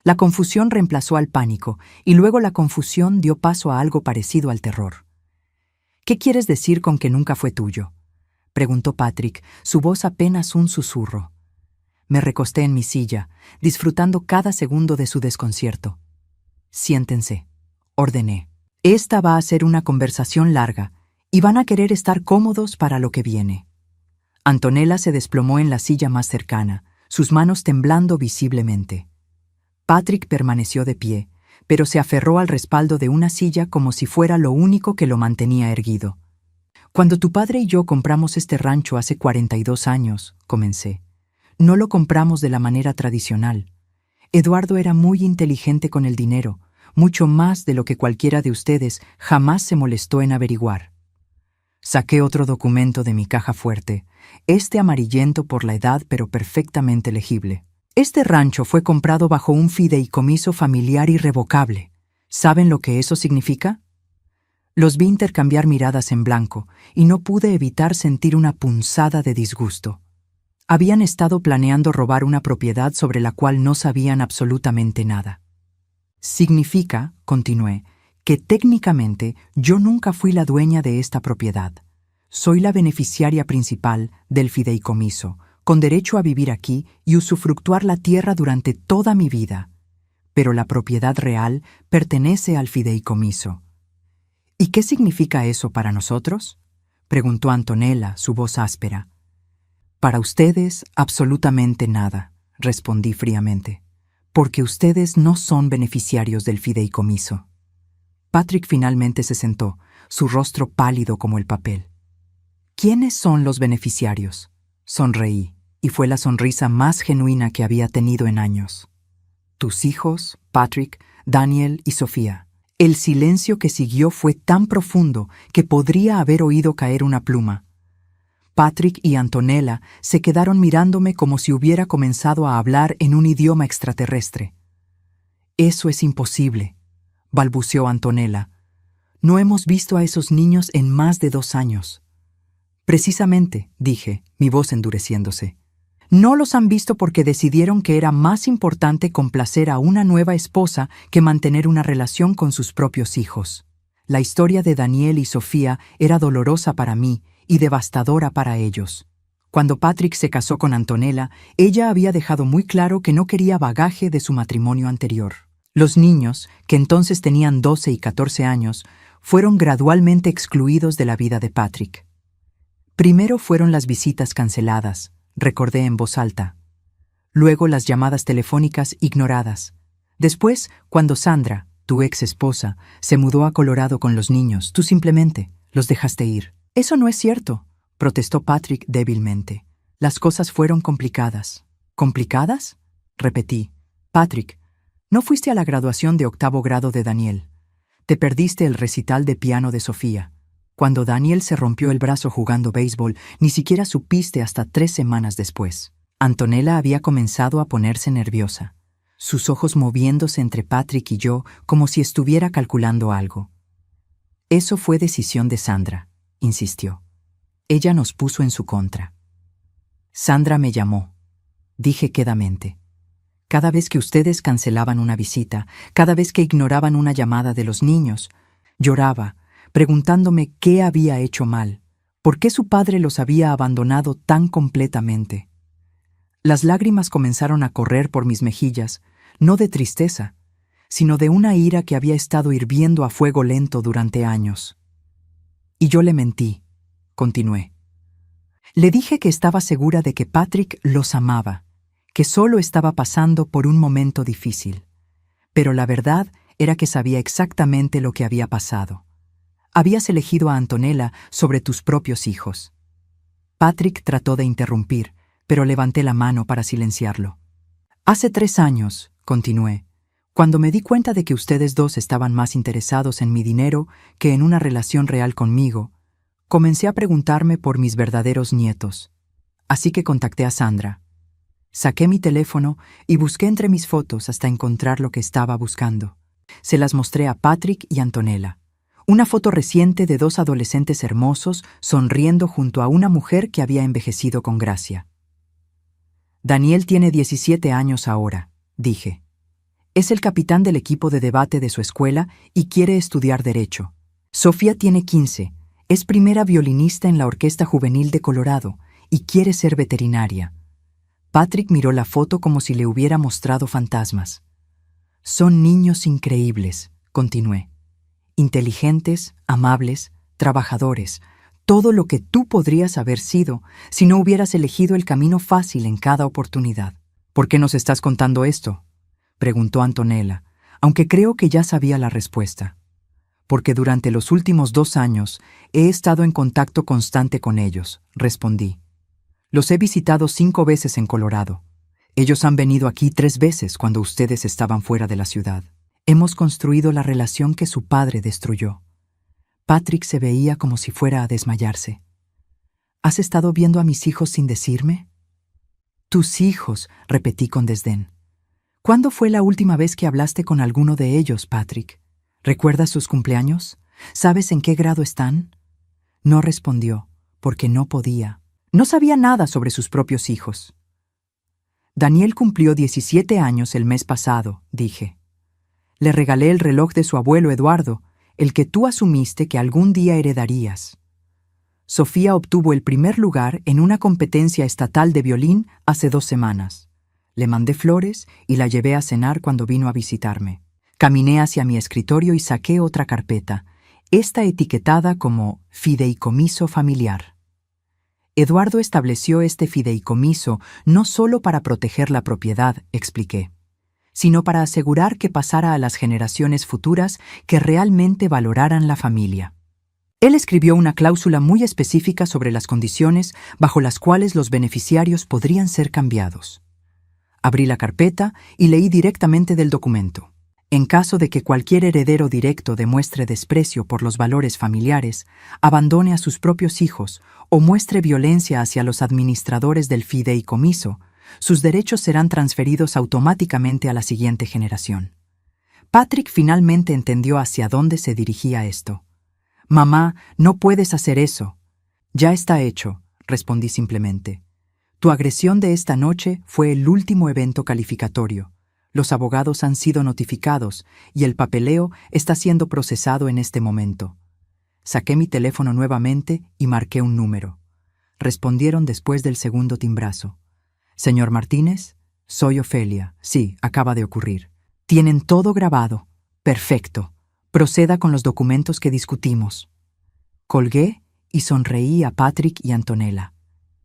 Speaker 1: La confusión reemplazó al pánico, y luego la confusión dio paso a algo parecido al terror. ¿Qué quieres decir con que nunca fue tuyo?, preguntó Patrick, su voz apenas un susurro. Me recosté en mi silla, disfrutando cada segundo de su desconcierto. Siéntense, ordené. Esta va a ser una conversación larga, y van a querer estar cómodos para lo que viene. Antonella se desplomó en la silla más cercana, sus manos temblando visiblemente. Patrick permaneció de pie, pero se aferró al respaldo de una silla como si fuera lo único que lo mantenía erguido. Cuando tu padre y yo compramos este rancho hace 42 años, comencé, no lo compramos de la manera tradicional. Eduardo era muy inteligente con el dinero, mucho más de lo que cualquiera de ustedes jamás se molestó en averiguar. Saqué otro documento de mi caja fuerte, este amarillento por la edad pero perfectamente legible. Este rancho fue comprado bajo un fideicomiso familiar irrevocable. ¿Saben lo que eso significa? Los vi intercambiar miradas en blanco y no pude evitar sentir una punzada de disgusto. Habían estado planeando robar una propiedad sobre la cual no sabían absolutamente nada. Significa, continué, que técnicamente yo nunca fui la dueña de esta propiedad. Soy la beneficiaria principal del fideicomiso, con derecho a vivir aquí y usufructuar la tierra durante toda mi vida. Pero la propiedad real pertenece al fideicomiso. ¿Y qué significa eso para nosotros?, preguntó Antonella, su voz áspera. Para ustedes, absolutamente nada, respondí fríamente, porque ustedes no son beneficiarios del fideicomiso. Patrick finalmente se sentó, su rostro pálido como el papel. ¿Quiénes son los beneficiarios?, sonreí, y fue la sonrisa más genuina que había tenido en años. Tus hijos, Patrick, Daniel y Sofía. El silencio que siguió fue tan profundo que podría haber oído caer una pluma. Patrick y Antonella se quedaron mirándome como si hubiera comenzado a hablar en un idioma extraterrestre. Eso es imposible, balbuceó Antonella. No hemos visto a esos niños en más de 2 años. Precisamente, dije, mi voz endureciéndose. No los han visto porque decidieron que era más importante complacer a una nueva esposa que mantener una relación con sus propios hijos. La historia de Daniel y Sofía era dolorosa para mí y devastadora para ellos. Cuando Patrick se casó con Antonella, ella había dejado muy claro que no quería bagaje de su matrimonio anterior. Los niños, que entonces tenían 12 y 14 años, fueron gradualmente excluidos de la vida de Patrick. Primero fueron las visitas canceladas, recordé en voz alta. Luego las llamadas telefónicas ignoradas. Después, cuando Sandra, tu ex esposa, se mudó a Colorado con los niños, tú simplemente los dejaste ir. Eso no es cierto, protestó Patrick débilmente. Las cosas fueron complicadas. ¿Complicadas? Repetí. Patrick, no fuiste a la graduación de 8º grado de Daniel. Te perdiste el recital de piano de Sofía. Cuando Daniel se rompió el brazo jugando béisbol, ni siquiera supiste hasta 3 semanas después. Antonella había comenzado a ponerse nerviosa, sus ojos moviéndose entre Patrick y yo como si estuviera calculando algo. Eso fue decisión de Sandra, insistió. Ella nos puso en su contra. Sandra me llamó, dije quedamente. Cada vez que ustedes cancelaban una visita, cada vez que ignoraban una llamada de los niños, lloraba, preguntándome qué había hecho mal, por qué su padre los había abandonado tan completamente. Las lágrimas comenzaron a correr por mis mejillas, no de tristeza, sino de una ira que había estado hirviendo a fuego lento durante años. Y yo le mentí, continué. Le dije que estaba segura de que Patrick los amaba, que solo estaba pasando por un momento difícil. Pero la verdad era que sabía exactamente lo que había pasado. Habías elegido a Antonella sobre tus propios hijos. Patrick trató de interrumpir, pero levanté la mano para silenciarlo. Hace 3 años, continué, cuando me di cuenta de que ustedes dos estaban más interesados en mi dinero que en una relación real conmigo, comencé a preguntarme por mis verdaderos nietos. Así que contacté a Sandra. Saqué mi teléfono y busqué entre mis fotos hasta encontrar lo que estaba buscando. Se las mostré a Patrick y Antonella. Una foto reciente de 2 adolescentes hermosos sonriendo junto a una mujer que había envejecido con gracia. Daniel tiene 17 años ahora, dije. Es el capitán del equipo de debate de su escuela y quiere estudiar Derecho. Sofía tiene 15, es primera violinista en la Orquesta Juvenil de Colorado y quiere ser veterinaria. Patrick miró la foto como si le hubiera mostrado fantasmas. Son niños increíbles, continué. Inteligentes, amables, trabajadores, todo lo que tú podrías haber sido si no hubieras elegido el camino fácil en cada oportunidad. ¿Por qué nos estás contando esto?, preguntó Antonella, aunque creo que ya sabía la respuesta. Porque durante los últimos 2 años he estado en contacto constante con ellos, respondí. Los he visitado 5 veces en Colorado. Ellos han venido aquí 3 veces cuando ustedes estaban fuera de la ciudad. Hemos construido la relación que su padre destruyó. Patrick se veía como si fuera a desmayarse. ¿Has estado viendo a mis hijos sin decirme? Tus hijos, repetí con desdén. ¿Cuándo fue la última vez que hablaste con alguno de ellos, Patrick? ¿Recuerdas sus cumpleaños? ¿Sabes en qué grado están? No respondió, porque no podía. No sabía nada sobre sus propios hijos. Daniel cumplió 17 años el mes pasado, dije. Le regalé el reloj de su abuelo Eduardo, el que tú asumiste que algún día heredarías. Sofía obtuvo el primer lugar en una competencia estatal de violín hace 2 semanas. Le mandé flores y la llevé a cenar cuando vino a visitarme. Caminé hacia mi escritorio y saqué otra carpeta, esta etiquetada como fideicomiso familiar. Eduardo estableció este fideicomiso no solo para proteger la propiedad, expliqué, sino para asegurar que pasara a las generaciones futuras que realmente valoraran la familia. Él escribió una cláusula muy específica sobre las condiciones bajo las cuales los beneficiarios podrían ser cambiados. Abrí la carpeta y leí directamente del documento. En caso de que cualquier heredero directo demuestre desprecio por los valores familiares, abandone a sus propios hijos o muestre violencia hacia los administradores del fideicomiso, sus derechos serán transferidos automáticamente a la siguiente generación. Patrick finalmente entendió hacia dónde se dirigía esto. «Mamá, no puedes hacer eso». «Ya está hecho», respondí simplemente. «Tu agresión de esta noche fue el último evento calificatorio. Los abogados han sido notificados y el papeleo está siendo procesado en este momento». Saqué mi teléfono nuevamente y marqué un número. respondieron después del segundo timbrazo. Señor Martínez, soy Ofelia. Sí, acaba de ocurrir. Tienen todo grabado. Perfecto. Proceda con los documentos que discutimos. Colgué y sonreí a Patrick y Antonella.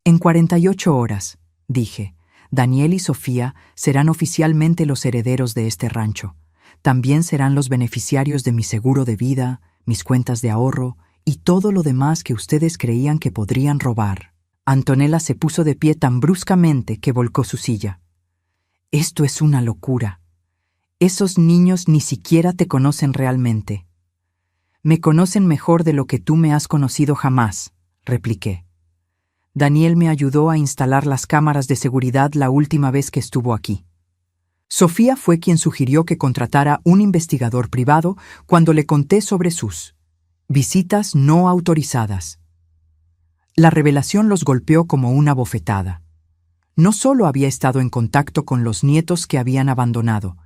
Speaker 1: En 48 horas, dije, Daniel y Sofía serán oficialmente los herederos de este rancho. También serán los beneficiarios de mi seguro de vida, mis cuentas de ahorro y todo lo demás que ustedes creían que podrían robar. Antonella se puso de pie tan bruscamente que volcó su silla. Esto es una locura. Esos niños ni siquiera te conocen realmente. Me conocen mejor de lo que tú me has conocido jamás, repliqué. Daniel me ayudó a instalar las cámaras de seguridad la última vez que estuvo aquí. Sofía fue quien sugirió que contratara un investigador privado cuando le conté sobre sus visitas no autorizadas. La revelación los golpeó como una bofetada. No solo había estado en contacto con los nietos que habían abandonado,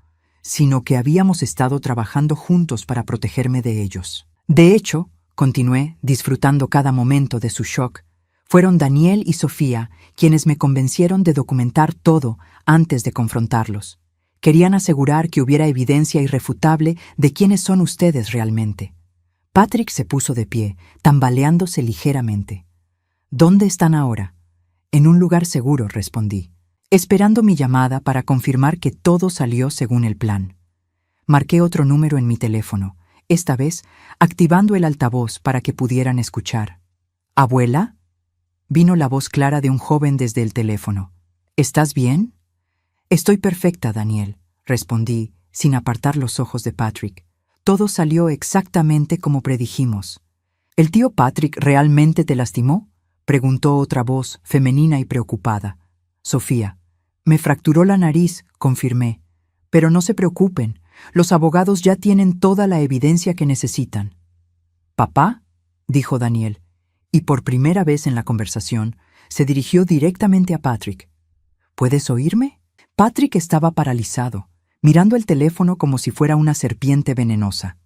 Speaker 1: sino que habíamos estado trabajando juntos para protegerme de ellos. De hecho, continué, disfrutando cada momento de su shock, fueron Daniel y Sofía quienes me convencieron de documentar todo antes de confrontarlos. Querían asegurar que hubiera evidencia irrefutable de quiénes son ustedes realmente. Patrick se puso de pie, tambaleándose ligeramente. ¿Dónde están ahora? En un lugar seguro, respondí, esperando mi llamada para confirmar que todo salió según el plan. Marqué otro número en mi teléfono, esta vez activando el altavoz para que pudieran escuchar. ¿Abuela? Vino la voz clara de un joven desde el teléfono. ¿Estás bien? Estoy perfecta, Daniel, respondí, sin apartar los ojos de Patrick. Todo salió exactamente como predijimos. ¿El tío Patrick realmente te lastimó?, preguntó otra voz, femenina y preocupada. Sofía. Me fracturó la nariz, confirmé. Pero no se preocupen, los abogados ya tienen toda la evidencia que necesitan. ¿Papá?, dijo Daniel, y por primera vez en la conversación se dirigió directamente a Patrick. ¿Puedes oírme? Patrick estaba paralizado, mirando el teléfono como si fuera una serpiente venenosa.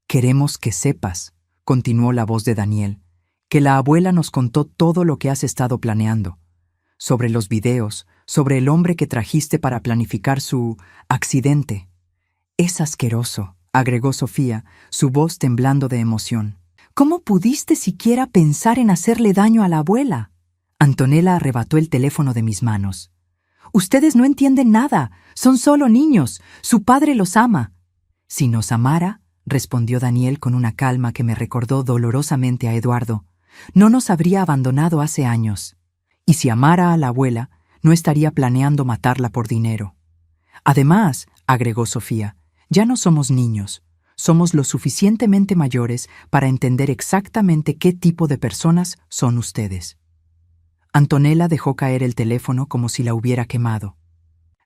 Speaker 1: Queremos que sepas, continuó la voz de Daniel, que la abuela nos contó todo lo que has estado planeando. Sobre los videos, sobre el hombre que trajiste para planificar su accidente. Es asqueroso, agregó Sofía, su voz temblando de emoción. ¿Cómo pudiste siquiera pensar en hacerle daño a la abuela? Antonella arrebató el teléfono de mis manos. Ustedes no entienden nada, son solo niños, su padre los ama. Si nos amara, respondió Daniel con una calma que me recordó dolorosamente a Eduardo, no nos habría abandonado hace años. Y si amara a la abuela, no estaría planeando matarla por dinero. Además, agregó Sofía, ya no somos niños, somos lo suficientemente mayores para entender exactamente qué tipo de personas son ustedes. Antonella dejó caer el teléfono como si la hubiera quemado.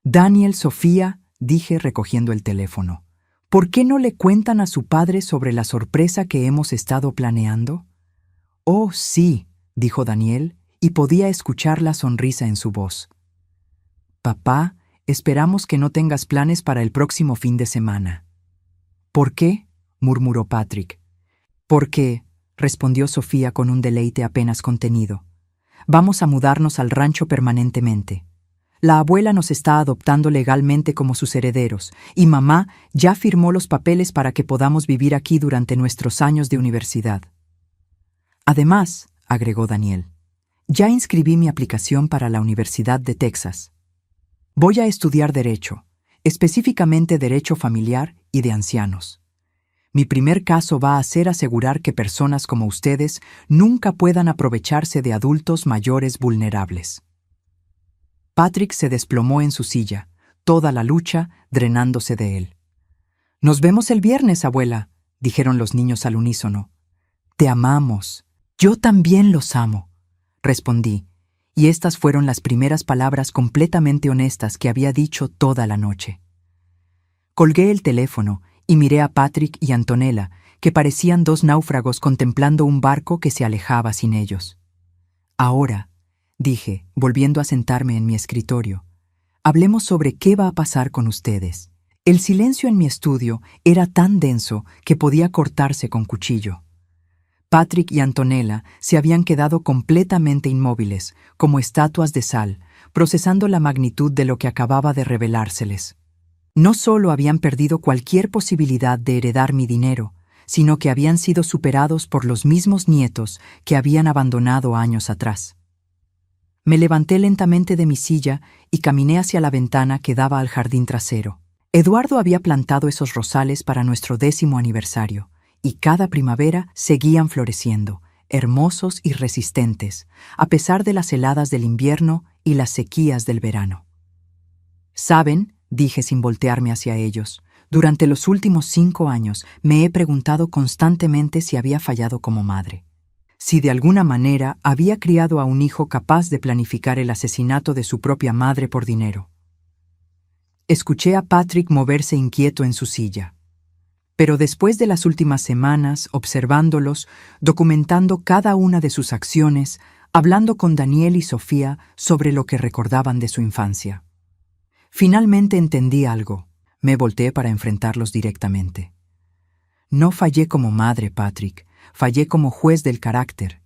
Speaker 1: Daniel, Sofía, dije recogiendo el teléfono, ¿por qué no le cuentan a su padre sobre la sorpresa que hemos estado planeando? Oh, sí, dijo Daniel, y podía escuchar la sonrisa en su voz. Papá, esperamos que no tengas planes para el próximo fin de semana. ¿Por qué?, murmuró Patrick. Porque, respondió Sofía con un deleite apenas contenido, vamos a mudarnos al rancho permanentemente. La abuela nos está adoptando legalmente como sus herederos, y mamá ya firmó los papeles para que podamos vivir aquí durante nuestros años de universidad. Además, agregó Daniel, ya inscribí mi aplicación para la Universidad de Texas. Voy a estudiar Derecho, específicamente Derecho Familiar y de Ancianos. Mi primer caso va a ser asegurar que personas como ustedes nunca puedan aprovecharse de adultos mayores vulnerables. Patrick se desplomó en su silla, toda la lucha drenándose de él. «Nos vemos el viernes, abuela», dijeron los niños al unísono. «Te amamos. Yo también los amo», respondí, y estas fueron las primeras palabras completamente honestas que había dicho toda la noche. Colgué el teléfono y miré a Patrick y Antonella, que parecían dos náufragos contemplando un barco que se alejaba sin ellos. «Ahora», dije, volviendo a sentarme en mi escritorio, «hablemos sobre qué va a pasar con ustedes». El silencio en mi estudio era tan denso que podía cortarse con cuchillo. Patrick y Antonella se habían quedado completamente inmóviles, como estatuas de sal, procesando la magnitud de lo que acababa de revelárseles. No solo habían perdido cualquier posibilidad de heredar mi dinero, sino que habían sido superados por los mismos nietos que habían abandonado años atrás. Me levanté lentamente de mi silla y caminé hacia la ventana que daba al jardín trasero. Eduardo había plantado esos rosales para nuestro 10º aniversario, y cada primavera seguían floreciendo, hermosos y resistentes, a pesar de las heladas del invierno y las sequías del verano. «¿Saben?», dije sin voltearme hacia ellos, «durante los últimos 5 años me he preguntado constantemente si había fallado como madre. Si de alguna manera había criado a un hijo capaz de planificar el asesinato de su propia madre por dinero». Escuché a Patrick moverse inquieto en su silla. Pero después de las últimas semanas, observándolos, documentando cada una de sus acciones, hablando con Daniel y Sofía sobre lo que recordaban de su infancia. Finalmente entendí algo. Me volteé para enfrentarlos directamente. «No fallé como madre, Patrick. Fallé como juez del carácter.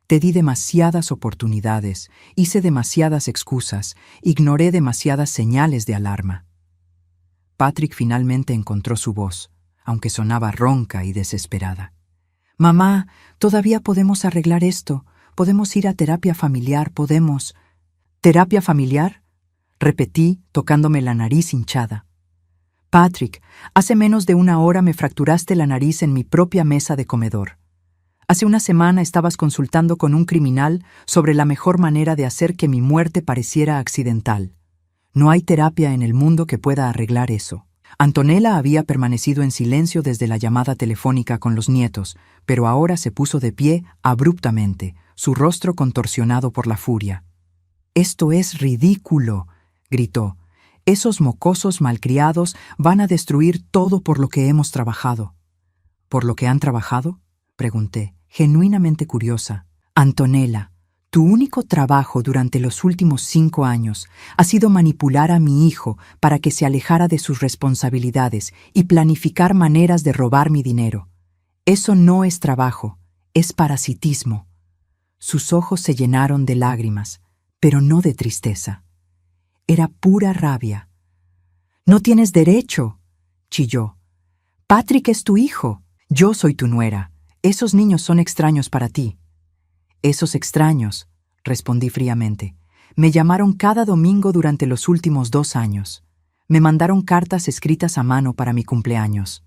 Speaker 1: Te di demasiadas oportunidades, hice demasiadas excusas, ignoré demasiadas señales de alarma». Patrick finalmente encontró su voz, aunque sonaba ronca y desesperada. «Mamá, todavía podemos arreglar esto. Podemos ir a terapia familiar, podemos». «¿Terapia familiar?», repetí, tocándome la nariz hinchada. «Patrick, hace menos de 1 hora me fracturaste la nariz en mi propia mesa de comedor. Hace una semana estabas consultando con un criminal sobre la mejor manera de hacer que mi muerte pareciera accidental. No hay terapia en el mundo que pueda arreglar eso». Antonella había permanecido en silencio desde la llamada telefónica con los nietos, pero ahora se puso de pie abruptamente, su rostro contorsionado por la furia. «Esto es ridículo», gritó. «Esos mocosos malcriados van a destruir todo por lo que hemos trabajado». «¿Por lo que han trabajado?», pregunté, genuinamente curiosa. «Antonella, tu único trabajo durante los últimos 5 años ha sido manipular a mi hijo para que se alejara de sus responsabilidades y planificar maneras de robar mi dinero. Eso no es trabajo, es parasitismo». Sus ojos se llenaron de lágrimas, pero no de tristeza. Era pura rabia. «No tienes derecho», chilló. «Patrick es tu hijo. Yo soy tu nuera. Esos niños son extraños para ti». «Esos extraños», respondí fríamente, «me llamaron cada domingo durante los últimos 2 años. Me mandaron cartas escritas a mano para mi cumpleaños.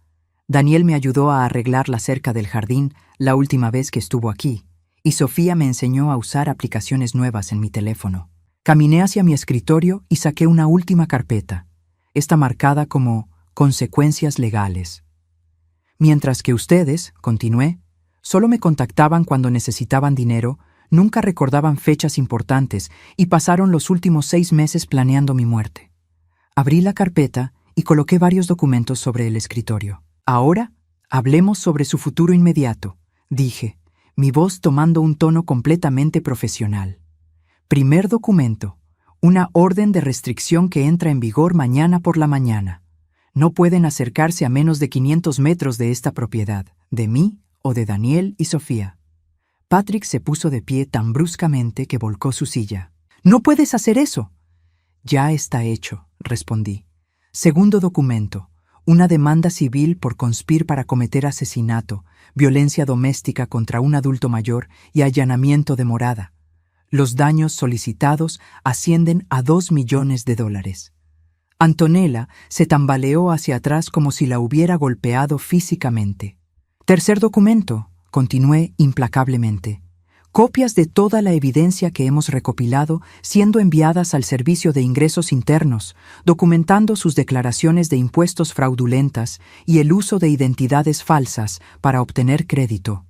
Speaker 1: Daniel me ayudó a arreglar la cerca del jardín la última vez que estuvo aquí, y Sofía me enseñó a usar aplicaciones nuevas en mi teléfono». Caminé hacia mi escritorio y saqué una última carpeta, esta marcada como «consecuencias legales». «Mientras que ustedes», continué, «solo me contactaban cuando necesitaban dinero, nunca recordaban fechas importantes y pasaron los últimos 6 meses planeando mi muerte». Abrí la carpeta y coloqué varios documentos sobre el escritorio. «Ahora, hablemos sobre su futuro inmediato», dije, mi voz tomando un tono completamente profesional. Primer documento, una orden de restricción que entra en vigor mañana por la mañana. No pueden acercarse a menos de 500 metros de esta propiedad, de mí o de Daniel y Sofía. Patrick se puso de pie tan bruscamente que volcó su silla. «¡No puedes hacer eso!». «Ya está hecho», respondí. Segundo documento, una demanda civil por conspir para cometer asesinato, violencia doméstica contra un adulto mayor y allanamiento de morada. Los daños solicitados ascienden a $2 millones. Antonella se tambaleó hacia atrás como si la hubiera golpeado físicamente. Tercer documento, continué implacablemente. Copias de toda la evidencia que hemos recopilado siendo enviadas al Servicio de Ingresos Internos, documentando sus declaraciones de impuestos fraudulentas y el uso de identidades falsas para obtener crédito.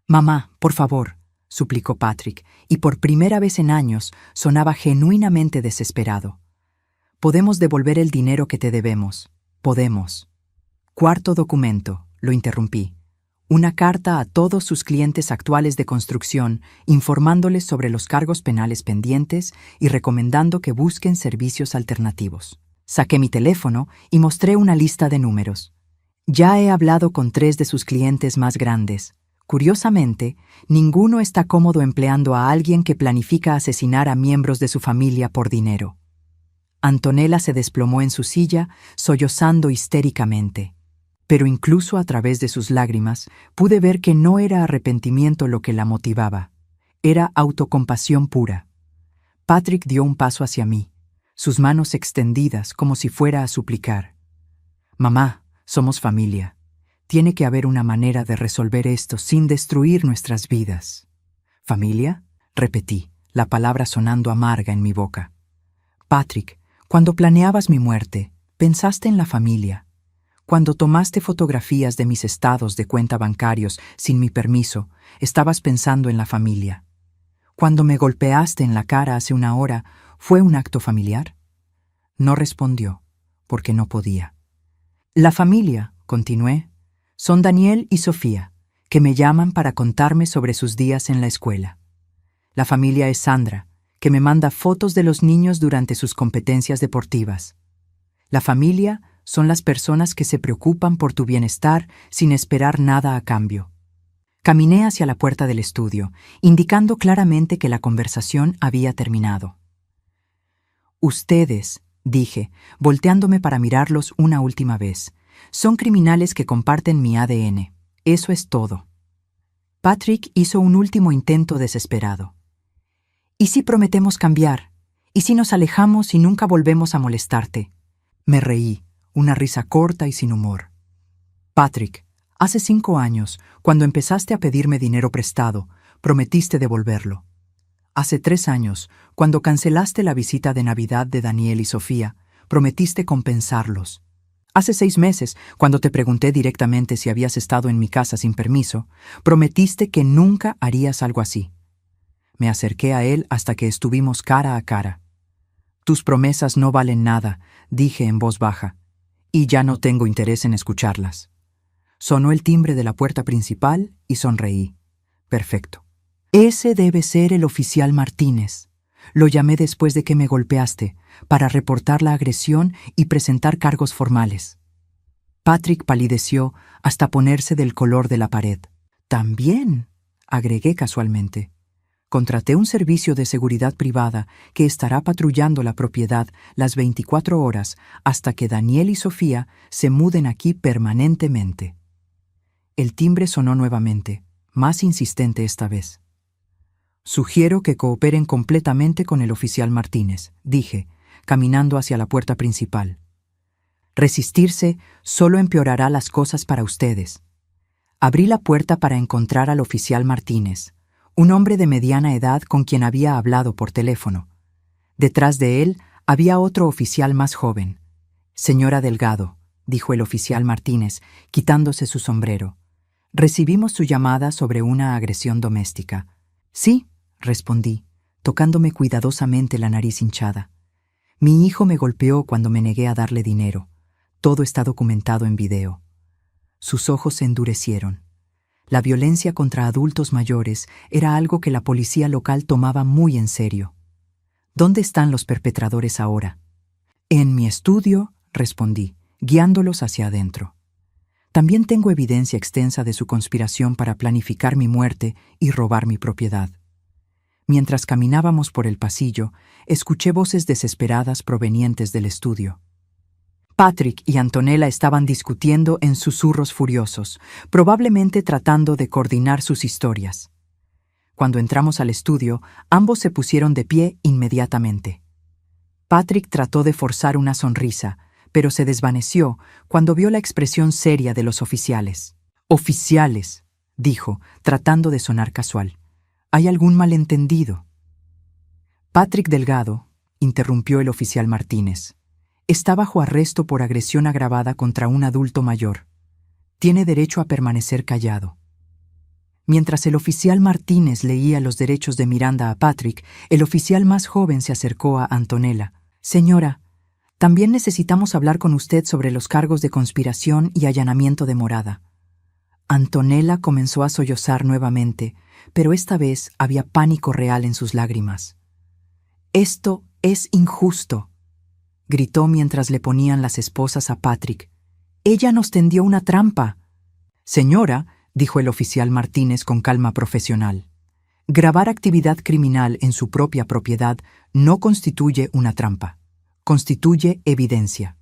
Speaker 1: «Mamá, por favor», suplicó Patrick, y por primera vez en años sonaba genuinamente desesperado. «Podemos devolver el dinero que te debemos. Podemos». Cuarto documento, lo interrumpí. Una carta a todos sus clientes actuales de construcción, informándoles sobre los cargos penales pendientes y recomendando que busquen servicios alternativos. Saqué mi teléfono y mostré una lista de números. «Ya he hablado con 3 de sus clientes más grandes. Curiosamente, ninguno está cómodo empleando a alguien que planifica asesinar a miembros de su familia por dinero. Antonella se desplomó en su silla, sollozando histéricamente. Pero incluso a través de sus lágrimas, pude ver que no era arrepentimiento lo que la motivaba. Era autocompasión pura. Patrick dio un paso hacia mí, sus manos extendidas como si fuera a suplicar. «Mamá, somos familia. Tiene que haber una manera de resolver esto sin destruir nuestras vidas». «¿Familia?», repetí, la palabra sonando amarga en mi boca. «Patrick, cuando planeabas mi muerte, pensaste en la familia. Cuando tomaste fotografías de mis estados de cuenta bancarios sin mi permiso, estabas pensando en la familia. Cuando me golpeaste en la cara hace una hora, ¿fue un acto familiar?». No respondió, porque no podía. «La familia», continué, «son Daniel y Sofía, que me llaman para contarme sobre sus días en la escuela. La familia es Sandra, que me manda fotos de los niños durante sus competencias deportivas. La familia son las personas que se preocupan por tu bienestar sin esperar nada a cambio». Caminé hacia la puerta del estudio, indicando claramente que la conversación había terminado. «Ustedes», dije, volteándome para mirarlos una última vez, «son criminales que comparten mi ADN. Eso es todo». Patrick hizo un último intento desesperado. «¿Y si prometemos cambiar? ¿Y si nos alejamos y nunca volvemos a molestarte?». Me reí, una risa corta y sin humor. «Patrick, hace 5 años, cuando empezaste a pedirme dinero prestado, prometiste devolverlo. Hace 3 años, cuando cancelaste la visita de Navidad de Daniel y Sofía, prometiste compensarlos. Hace 6 meses, cuando te pregunté directamente si habías estado en mi casa sin permiso, prometiste que nunca harías algo así». Me acerqué a él hasta que estuvimos cara a cara. «Tus promesas no valen nada», dije en voz baja, «y ya no tengo interés en escucharlas». Sonó el timbre de la puerta principal y sonreí. «Perfecto. Ese debe ser el oficial Martínez. Lo llamé después de que me golpeaste, para reportar la agresión y presentar cargos formales». Patrick palideció hasta ponerse del color de la pared. «También», agregué casualmente, «contraté un servicio de seguridad privada que estará patrullando la propiedad las 24 horas hasta que Daniel y Sofía se muden aquí permanentemente». El timbre sonó nuevamente, más insistente esta vez. «Sugiero que cooperen completamente con el oficial Martínez», dije, caminando hacia la puerta principal. «Resistirse solo empeorará las cosas para ustedes». Abrí la puerta para encontrar al oficial Martínez, un hombre de mediana edad con quien había hablado por teléfono. Detrás de él había otro oficial más joven. «Señora Delgado», dijo el oficial Martínez, quitándose su sombrero. «Recibimos su llamada sobre una agresión doméstica». «Sí», respondí, tocándome cuidadosamente la nariz hinchada. «Mi hijo me golpeó cuando me negué a darle dinero. Todo está documentado en video». Sus ojos se endurecieron. La violencia contra adultos mayores era algo que la policía local tomaba muy en serio. «¿Dónde están los perpetradores ahora?». «En mi estudio», respondí, guiándolos hacia adentro. «También tengo evidencia extensa de su conspiración para planificar mi muerte y robar mi propiedad». Mientras caminábamos por el pasillo, escuché voces desesperadas provenientes del estudio. Patrick y Antonella estaban discutiendo en susurros furiosos, probablemente tratando de coordinar sus historias. Cuando entramos al estudio, ambos se pusieron de pie inmediatamente. Patrick trató de forzar una sonrisa, pero se desvaneció cuando vio la expresión seria de los oficiales. «Oficiales», dijo, tratando de sonar casual. «¿Hay algún malentendido?». «Patrick Delgado», interrumpió el oficial Martínez, «está bajo arresto por agresión agravada contra un adulto mayor. Tiene derecho a permanecer callado». Mientras el oficial Martínez leía los derechos de Miranda a Patrick, el oficial más joven se acercó a Antonella. «Señora, también necesitamos hablar con usted sobre los cargos de conspiración y allanamiento de morada». Antonella comenzó a sollozar nuevamente, pero esta vez había pánico real en sus lágrimas. «Esto es injusto», gritó mientras le ponían las esposas a Patrick. «Ella nos tendió una trampa». «Señora», dijo el oficial Martínez con calma profesional. Grabar actividad criminal en su propia propiedad no constituye una trampa, constituye evidencia.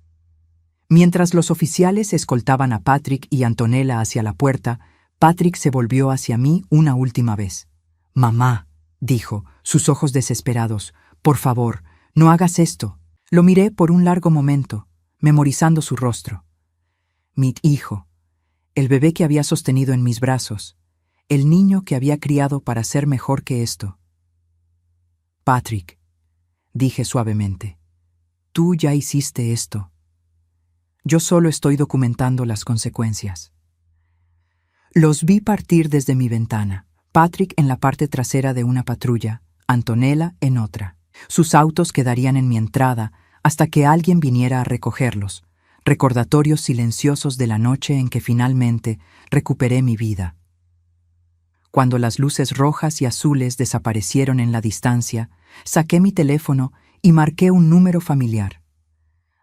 Speaker 1: Mientras los oficiales escoltaban a Patrick y Antonella hacia la puerta, Patrick se volvió hacia mí una última vez. «Mamá», dijo, sus ojos desesperados, «por favor, no hagas esto». Lo miré por un largo momento, memorizando su rostro. Mi hijo, el bebé que había sostenido en mis brazos, el niño que había criado para ser mejor que esto. «Patrick», dije suavemente, «tú ya hiciste esto. Yo solo estoy documentando las consecuencias». Los vi partir desde mi ventana, Patrick en la parte trasera de una patrulla, Antonella en otra. Sus autos quedarían en mi entrada hasta que alguien viniera a recogerlos, recordatorios silenciosos de la noche en que finalmente recuperé mi vida. Cuando las luces rojas y azules desaparecieron en la distancia, saqué mi teléfono y marqué un número familiar.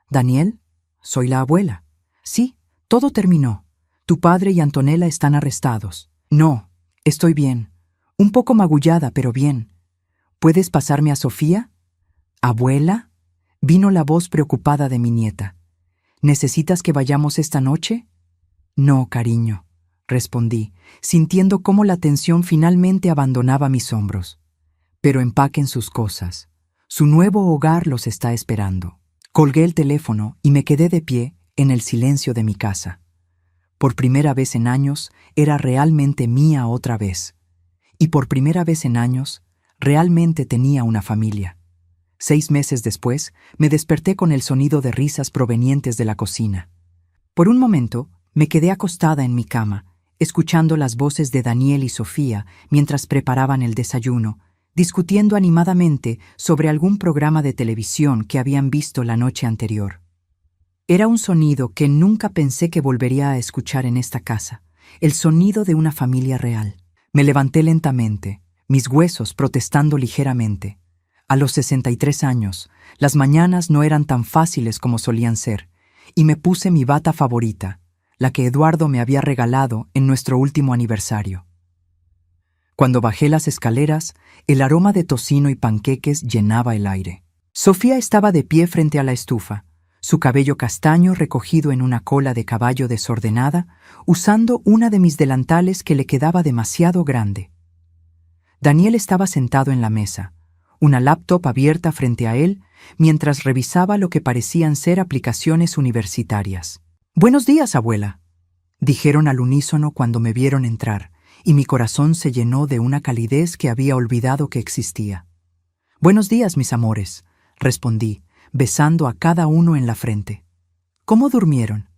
Speaker 1: «Daniel, soy la abuela. Sí, todo terminó. Tu padre y Antonella están arrestados». «No, estoy bien. Un poco magullada, pero bien. ¿Puedes pasarme a Sofía?» «¿Abuela?» Vino la voz preocupada de mi nieta. «¿Necesitas que vayamos esta noche?» «No, cariño», respondí, sintiendo cómo la tensión finalmente abandonaba mis hombros. «Pero empaquen sus cosas. Su nuevo hogar los está esperando». Colgué el teléfono y me quedé de pie en el silencio de mi casa. Por primera vez en años, era realmente mía otra vez. Y por primera vez en años, realmente tenía una familia. 6 meses después, me desperté con el sonido de risas provenientes de la cocina. Por un momento, me quedé acostada en mi cama, escuchando las voces de Daniel y Sofía mientras preparaban el desayuno, discutiendo animadamente sobre algún programa de televisión que habían visto la noche anterior. Era un sonido que nunca pensé que volvería a escuchar en esta casa, el sonido de una familia real. Me levanté lentamente, mis huesos protestando ligeramente. A los 63 años, las mañanas no eran tan fáciles como solían ser, y me puse mi bata favorita, la que Eduardo me había regalado en nuestro último aniversario. Cuando bajé las escaleras, el aroma de tocino y panqueques llenaba el aire. Sofía estaba de pie frente a la estufa, su cabello castaño recogido en una cola de caballo desordenada, usando una de mis delantales que le quedaba demasiado grande. Daniel estaba sentado en la mesa, una laptop abierta frente a él, mientras revisaba lo que parecían ser aplicaciones universitarias. «Buenos días, abuela», dijeron al unísono cuando me vieron entrar, y mi corazón se llenó de una calidez que había olvidado que existía. «Buenos días, mis amores», respondí, besando a cada uno en la frente. «¿Cómo durmieron?»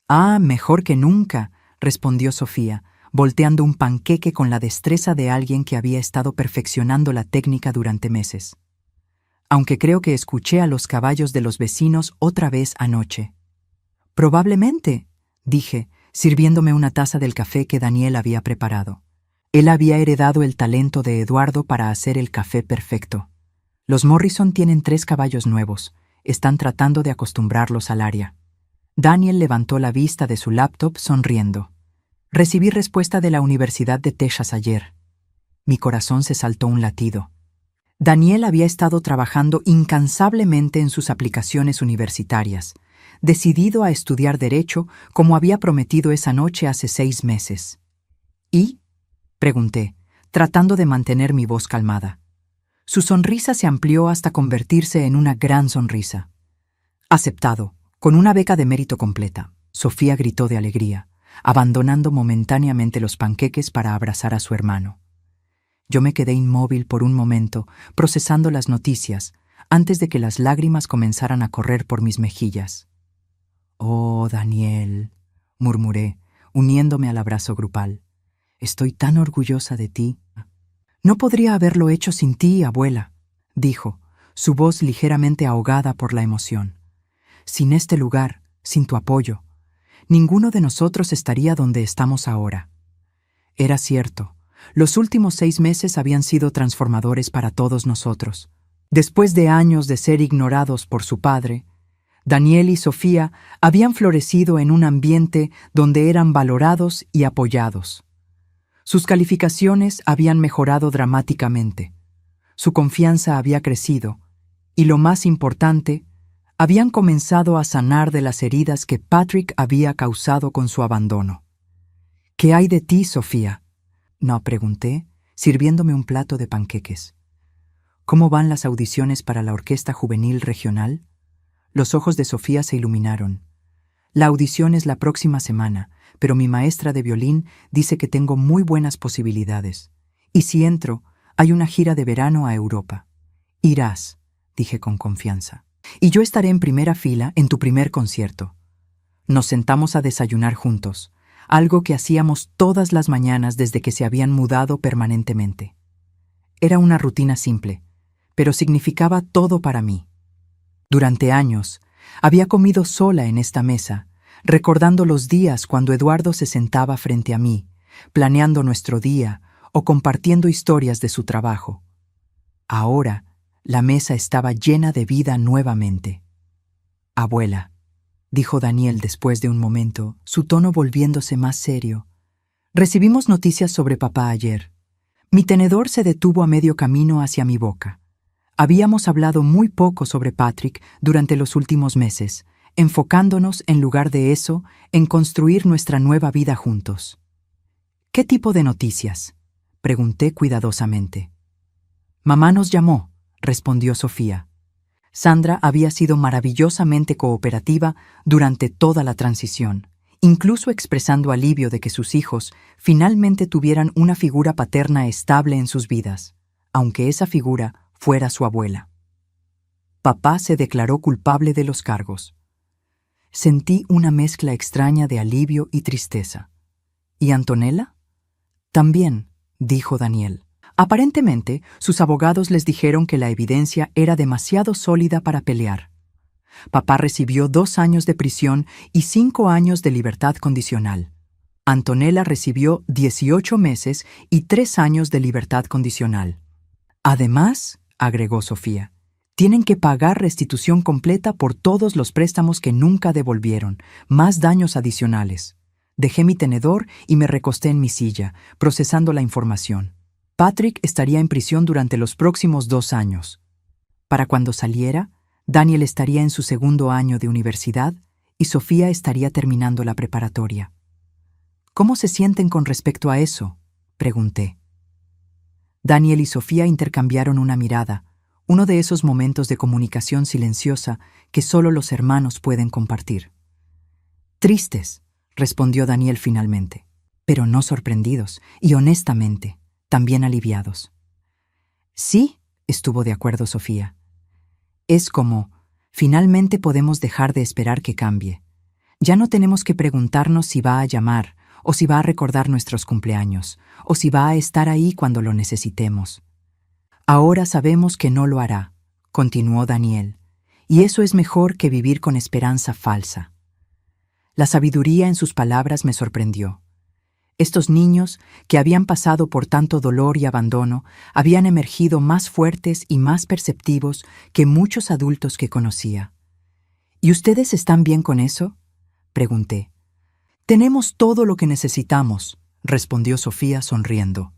Speaker 1: «Ah, mejor que nunca», respondió Sofía, volteando un panqueque con la destreza de alguien que había estado perfeccionando la técnica durante meses. «Aunque creo que escuché a los caballos de los vecinos otra vez anoche». «Probablemente», dije, sirviéndome una taza del café que Daniel había preparado. Él había heredado el talento de Eduardo para hacer el café perfecto. Los Morrison tienen 3 caballos nuevos. Están tratando de acostumbrarlos al área. Daniel levantó la vista de su laptop sonriendo. «Recibí respuesta de la Universidad de Texas ayer». Mi corazón se saltó un latido. Daniel había estado trabajando incansablemente en sus aplicaciones universitarias, decidido a estudiar Derecho como había prometido esa noche hace 6 meses. «¿Y?», pregunté, tratando de mantener mi voz calmada. Su sonrisa se amplió hasta convertirse en una gran sonrisa. «Aceptado, con una beca de mérito completa», Sofía gritó de alegría, abandonando momentáneamente los panqueques para abrazar a su hermano. Yo me quedé inmóvil por un momento, procesando las noticias, antes de que las lágrimas comenzaran a correr por mis mejillas. «Oh, Daniel», murmuré, uniéndome al abrazo grupal. «Estoy tan orgullosa de ti». «No podría haberlo hecho sin ti, abuela», dijo, su voz ligeramente ahogada por la emoción. «Sin este lugar, sin tu apoyo, ninguno de nosotros estaría donde estamos ahora». Era cierto, los últimos 6 meses habían sido transformadores para todos nosotros. Después de años de ser ignorados por su padre, Daniel y Sofía habían florecido en un ambiente donde eran valorados y apoyados. Sus calificaciones habían mejorado dramáticamente. Su confianza había crecido y, lo más importante, habían comenzado a sanar de las heridas que Patrick había causado con su abandono. «¿Qué hay de ti, Sofía?», no pregunté, sirviéndome un plato de panqueques. «¿Cómo van las audiciones para la Orquesta Juvenil Regional?». Los ojos de Sofía se iluminaron. «La audición es la próxima semana, pero mi maestra de violín dice que tengo muy buenas posibilidades. Y si entro, hay una gira de verano a Europa». «Irás», dije con confianza. «Y yo estaré en primera fila en tu primer concierto». Nos sentamos a desayunar juntos, algo que hacíamos todas las mañanas desde que se habían mudado permanentemente. Era una rutina simple, pero significaba todo para mí. Durante años, había comido sola en esta mesa, recordando los días cuando Eduardo se sentaba frente a mí, planeando nuestro día o compartiendo historias de su trabajo. Ahora, la mesa estaba llena de vida nuevamente. «Abuela», dijo Daniel después de un momento, su tono volviéndose más serio. «Recibimos noticias sobre papá ayer. Mi tenedor se detuvo a medio camino hacia mi boca. Habíamos hablado muy poco sobre Patrick durante los últimos meses, enfocándonos, en lugar de eso, en construir nuestra nueva vida juntos». «¿Qué tipo de noticias?», pregunté cuidadosamente. «Mamá nos llamó», respondió Sofía. Sandra había sido maravillosamente cooperativa durante toda la transición, incluso expresando alivio de que sus hijos finalmente tuvieran una figura paterna estable en sus vidas, aunque esa figura fuera su abuela. Papá se declaró culpable de los cargos. Sentí una mezcla extraña de alivio y tristeza. «¿Y Antonella?». «También», dijo Daniel. Aparentemente, sus abogados les dijeron que la evidencia era demasiado sólida para pelear. Papá recibió 2 años de prisión y 5 años de libertad condicional. Antonella recibió 18 meses y 3 años de libertad condicional. «Además», agregó Sofía, «tienen que pagar restitución completa por todos los préstamos que nunca devolvieron, más daños adicionales». Dejé mi tenedor y me recosté en mi silla, procesando la información. Patrick estaría en prisión durante los próximos 2 años. Para cuando saliera, Daniel estaría en su 2º año de universidad y Sofía estaría terminando la preparatoria. «¿Cómo se sienten con respecto a eso?», pregunté. Daniel y Sofía intercambiaron una mirada, uno de esos momentos de comunicación silenciosa que solo los hermanos pueden compartir. «Tristes», respondió Daniel finalmente, «pero no sorprendidos y, honestamente, también aliviados». «Sí», estuvo de acuerdo Sofía. «Es como, finalmente podemos dejar de esperar que cambie. Ya no tenemos que preguntarnos si va a llamar, o si va a recordar nuestros cumpleaños, o si va a estar ahí cuando lo necesitemos. Ahora sabemos que no lo hará», continuó Daniel, «y eso es mejor que vivir con esperanza falsa». La sabiduría en sus palabras me sorprendió. Estos niños, que habían pasado por tanto dolor y abandono, habían emergido más fuertes y más perceptivos que muchos adultos que conocía. «¿Y ustedes están bien con eso?», pregunté. «Tenemos todo lo que necesitamos», respondió Sofía sonriendo.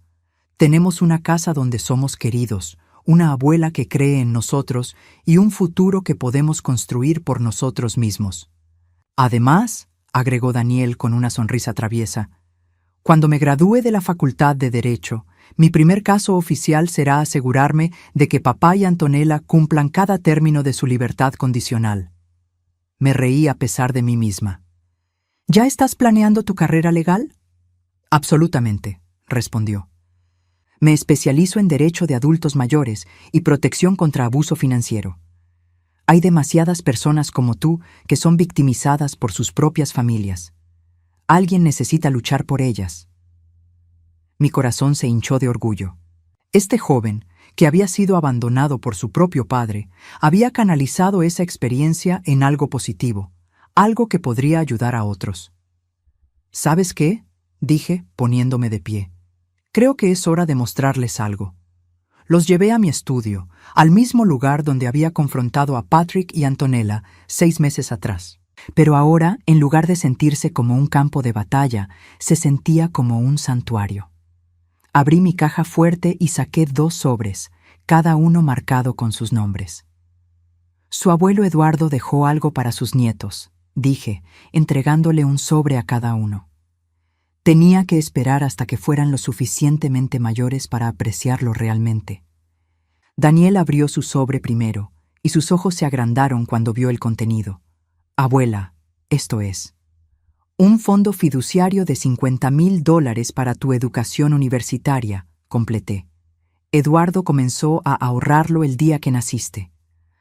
Speaker 1: «Tenemos una casa donde somos queridos, una abuela que cree en nosotros y un futuro que podemos construir por nosotros mismos». «Además», agregó Daniel con una sonrisa traviesa, «cuando me gradúe de la Facultad de Derecho, mi primer caso oficial será asegurarme de que papá y Antonella cumplan cada término de su libertad condicional». Me reí a pesar de mí misma. «¿Ya estás planeando tu carrera legal?». «Absolutamente», respondió. «Me especializo en derecho de adultos mayores y protección contra abuso financiero. Hay demasiadas personas como tú que son victimizadas por sus propias familias. Alguien necesita luchar por ellas». Mi corazón se hinchó de orgullo. Este joven, que había sido abandonado por su propio padre, había canalizado esa experiencia en algo positivo, algo que podría ayudar a otros. «¿Sabes qué?», dije, poniéndome de pie. «Creo que es hora de mostrarles algo. Los llevé a mi estudio, al mismo lugar donde había confrontado a Patrick y Antonella 6 meses atrás. Pero ahora, en lugar de sentirse como un campo de batalla, se sentía como un santuario. Abrí mi caja fuerte y saqué 2 sobres, cada uno marcado con sus nombres. Su abuelo Eduardo dejó algo para sus nietos, dije, entregándole un sobre a cada uno. Tenía que esperar hasta que fueran lo suficientemente mayores para apreciarlo realmente. Daniel abrió su sobre primero, y sus ojos se agrandaron cuando vio el contenido. Abuela, esto es. Un fondo fiduciario de $50,000 para tu educación universitaria, completé. Eduardo comenzó a ahorrarlo el día que naciste.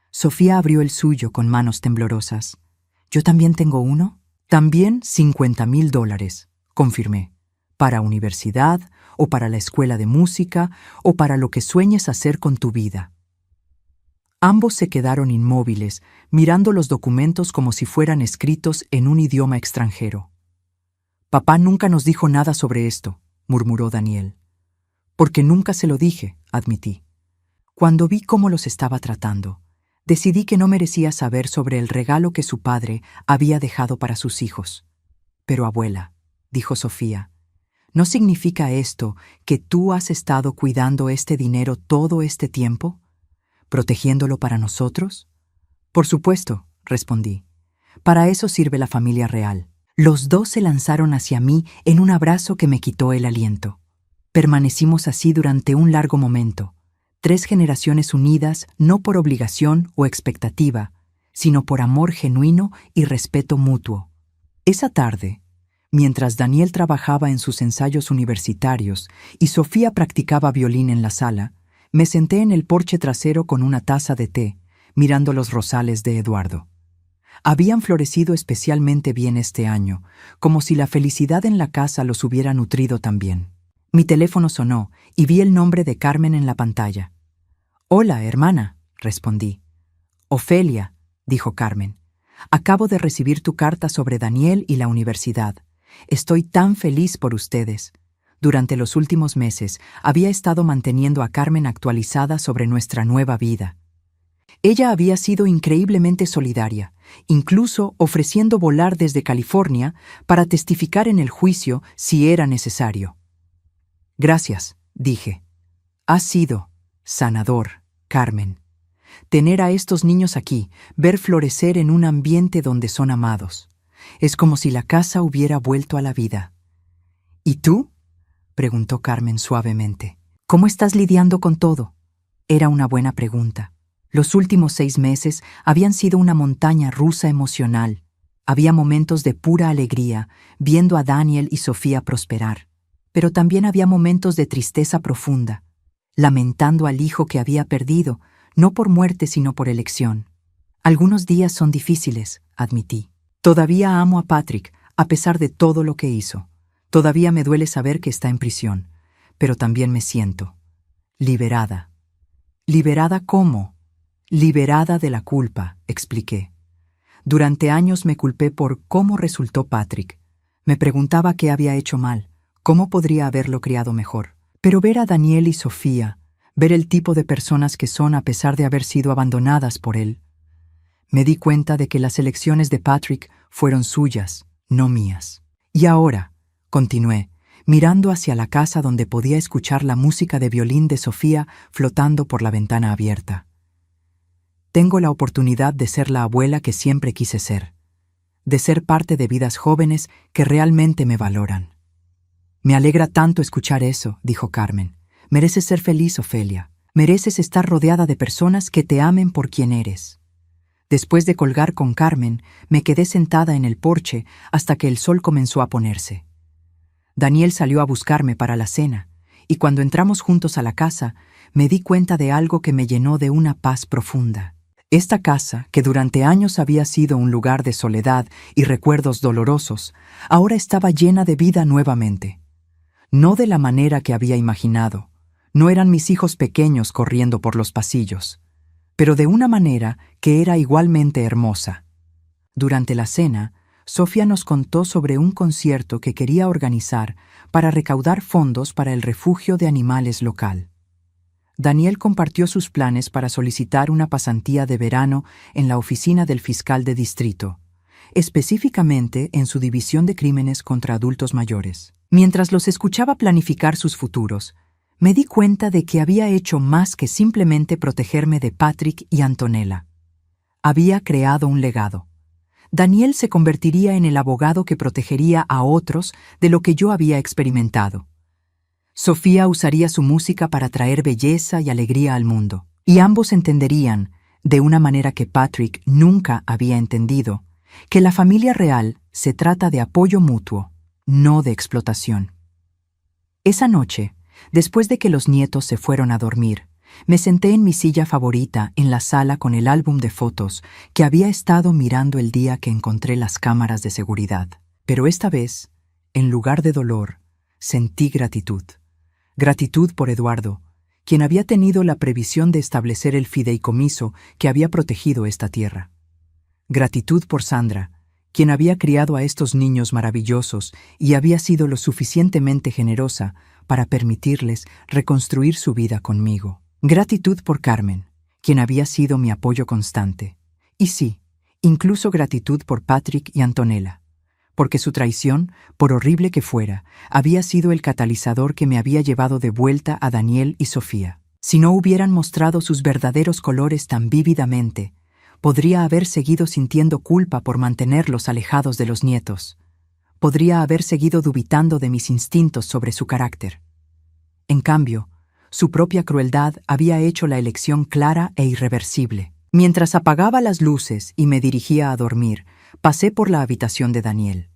Speaker 1: Sofía abrió el suyo con manos temblorosas. ¿Yo también tengo uno? También $50,000, confirmé. Para universidad, o para la escuela de música, o para lo que sueñes hacer con tu vida. Ambos se quedaron inmóviles, mirando los documentos como si fueran escritos en un idioma extranjero. Papá nunca nos dijo nada sobre esto, murmuró Daniel. Porque nunca se lo dije, admití. Cuando vi cómo los estaba tratando, decidí que no merecía saber sobre el regalo que su padre había dejado para sus hijos. Pero abuela, dijo Sofía, ¿no significa esto que tú has estado cuidando este dinero todo este tiempo? ¿Protegiéndolo para nosotros? Por supuesto, respondí. Para eso sirve la familia real. Los 2 se lanzaron hacia mí en un abrazo que me quitó el aliento. Permanecimos así durante un largo momento, 3 generaciones unidas no por obligación o expectativa, sino por amor genuino y respeto mutuo. Esa tarde, mientras Daniel trabajaba en sus ensayos universitarios y Sofía practicaba violín en la sala, me senté en el porche trasero con una taza de té, mirando los rosales de Eduardo. Habían florecido especialmente bien este año, como si la felicidad en la casa los hubiera nutrido también. Mi teléfono sonó y vi el nombre de Carmen en la pantalla. «Hola, hermana», respondí. «Ofelia», dijo Carmen. «Acabo de recibir tu carta sobre Daniel y la universidad. Estoy tan feliz por ustedes». Durante los últimos meses había estado manteniendo a Carmen actualizada sobre nuestra nueva vida. Ella había sido increíblemente solidaria, incluso ofreciendo volar desde California para testificar en el juicio si era necesario. «Gracias», dije. «Ha sido sanador, Carmen. Tener a estos niños aquí, ver florecer en un ambiente donde son amados. Es como si la casa hubiera vuelto a la vida». «¿Y tú?», preguntó Carmen suavemente. «¿Cómo estás lidiando con todo?». Era una buena pregunta. Los últimos 6 meses habían sido una montaña rusa emocional. Había momentos de pura alegría, viendo a Daniel y Sofía prosperar. Pero también había momentos de tristeza profunda, lamentando al hijo que había perdido, no por muerte sino por elección. Algunos días son difíciles, admití. Todavía amo a Patrick, a pesar de todo lo que hizo. Todavía me duele saber que está en prisión, pero también me siento liberada. ¿Liberada cómo? Liberada de la culpa, expliqué. Durante años me culpé por cómo resultó Patrick. Me preguntaba qué había hecho mal, cómo podría haberlo criado mejor. Pero ver a Daniel y Sofía, ver el tipo de personas que son a pesar de haber sido abandonadas por él, me di cuenta de que las elecciones de Patrick fueron suyas, no mías. Y ahora, continué, mirando hacia la casa donde podía escuchar la música de violín de Sofía flotando por la ventana abierta. Tengo la oportunidad de ser la abuela que siempre quise ser, de ser parte de vidas jóvenes que realmente me valoran. «Me alegra tanto escuchar eso», dijo Carmen. «Mereces ser feliz, Ofelia. Mereces estar rodeada de personas que te amen por quien eres». Después de colgar con Carmen, me quedé sentada en el porche hasta que el sol comenzó a ponerse. Daniel salió a buscarme para la cena, y cuando entramos juntos a la casa, me di cuenta de algo que me llenó de una paz profunda. Esta casa, que durante años había sido un lugar de soledad y recuerdos dolorosos, ahora estaba llena de vida nuevamente. No de la manera que había imaginado. No eran mis hijos pequeños corriendo por los pasillos, pero de una manera que era igualmente hermosa. Durante la cena, Sofía nos contó sobre un concierto que quería organizar para recaudar fondos para el refugio de animales local. Daniel compartió sus planes para solicitar una pasantía de verano en la oficina del fiscal de distrito, específicamente en su división de crímenes contra adultos mayores. Mientras los escuchaba planificar sus futuros, me di cuenta de que había hecho más que simplemente protegerme de Patrick y Antonella. Había creado un legado. Daniel se convertiría en el abogado que protegería a otros de lo que yo había experimentado. Sofía usaría su música para traer belleza y alegría al mundo, y ambos entenderían, de una manera que Patrick nunca había entendido, que la familia real se trata de apoyo mutuo, no de explotación. Esa noche, después de que los nietos se fueron a dormir, me senté en mi silla favorita en la sala con el álbum de fotos que había estado mirando el día que encontré las cámaras de seguridad. Pero esta vez, en lugar de dolor, sentí gratitud. Gratitud por Eduardo, quien había tenido la previsión de establecer el fideicomiso que había protegido esta tierra. Gratitud por Sandra, quien había criado a estos niños maravillosos y había sido lo suficientemente generosa para permitirles reconstruir su vida conmigo. Gratitud por Carmen, quien había sido mi apoyo constante. Y sí, incluso gratitud por Patrick y Antonella, porque su traición, por horrible que fuera, había sido el catalizador que me había llevado de vuelta a Daniel y Sofía. Si no hubieran mostrado sus verdaderos colores tan vívidamente, podría haber seguido sintiendo culpa por mantenerlos alejados de los nietos. Podría haber seguido dubitando de mis instintos sobre su carácter. En cambio, su propia crueldad había hecho la elección clara e irreversible. Mientras apagaba las luces y me dirigía a dormir, pasé por la habitación de Daniel.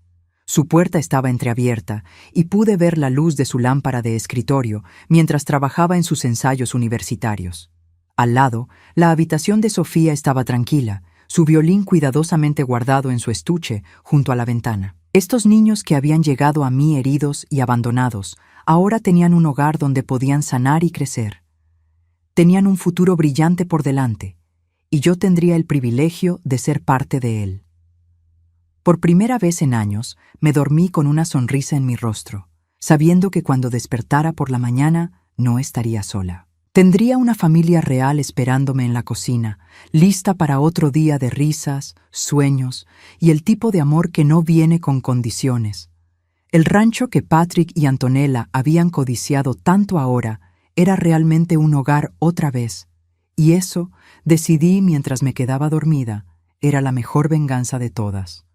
Speaker 1: Su puerta estaba entreabierta y pude ver la luz de su lámpara de escritorio mientras trabajaba en sus ensayos universitarios. Al lado, la habitación de Sofía estaba tranquila, su violín cuidadosamente guardado en su estuche junto a la ventana. Estos niños que habían llegado a mí heridos y abandonados, ahora tenían un hogar donde podían sanar y crecer. Tenían un futuro brillante por delante, y yo tendría el privilegio de ser parte de él. Por primera vez en años, me dormí con una sonrisa en mi rostro, sabiendo que cuando despertara por la mañana no estaría sola. Tendría una familia real esperándome en la cocina, lista para otro día de risas, sueños y el tipo de amor que no viene con condiciones. El rancho que Patrick y Antonella habían codiciado tanto ahora era realmente un hogar otra vez, y eso, decidí mientras me quedaba dormida, era la mejor venganza de todas.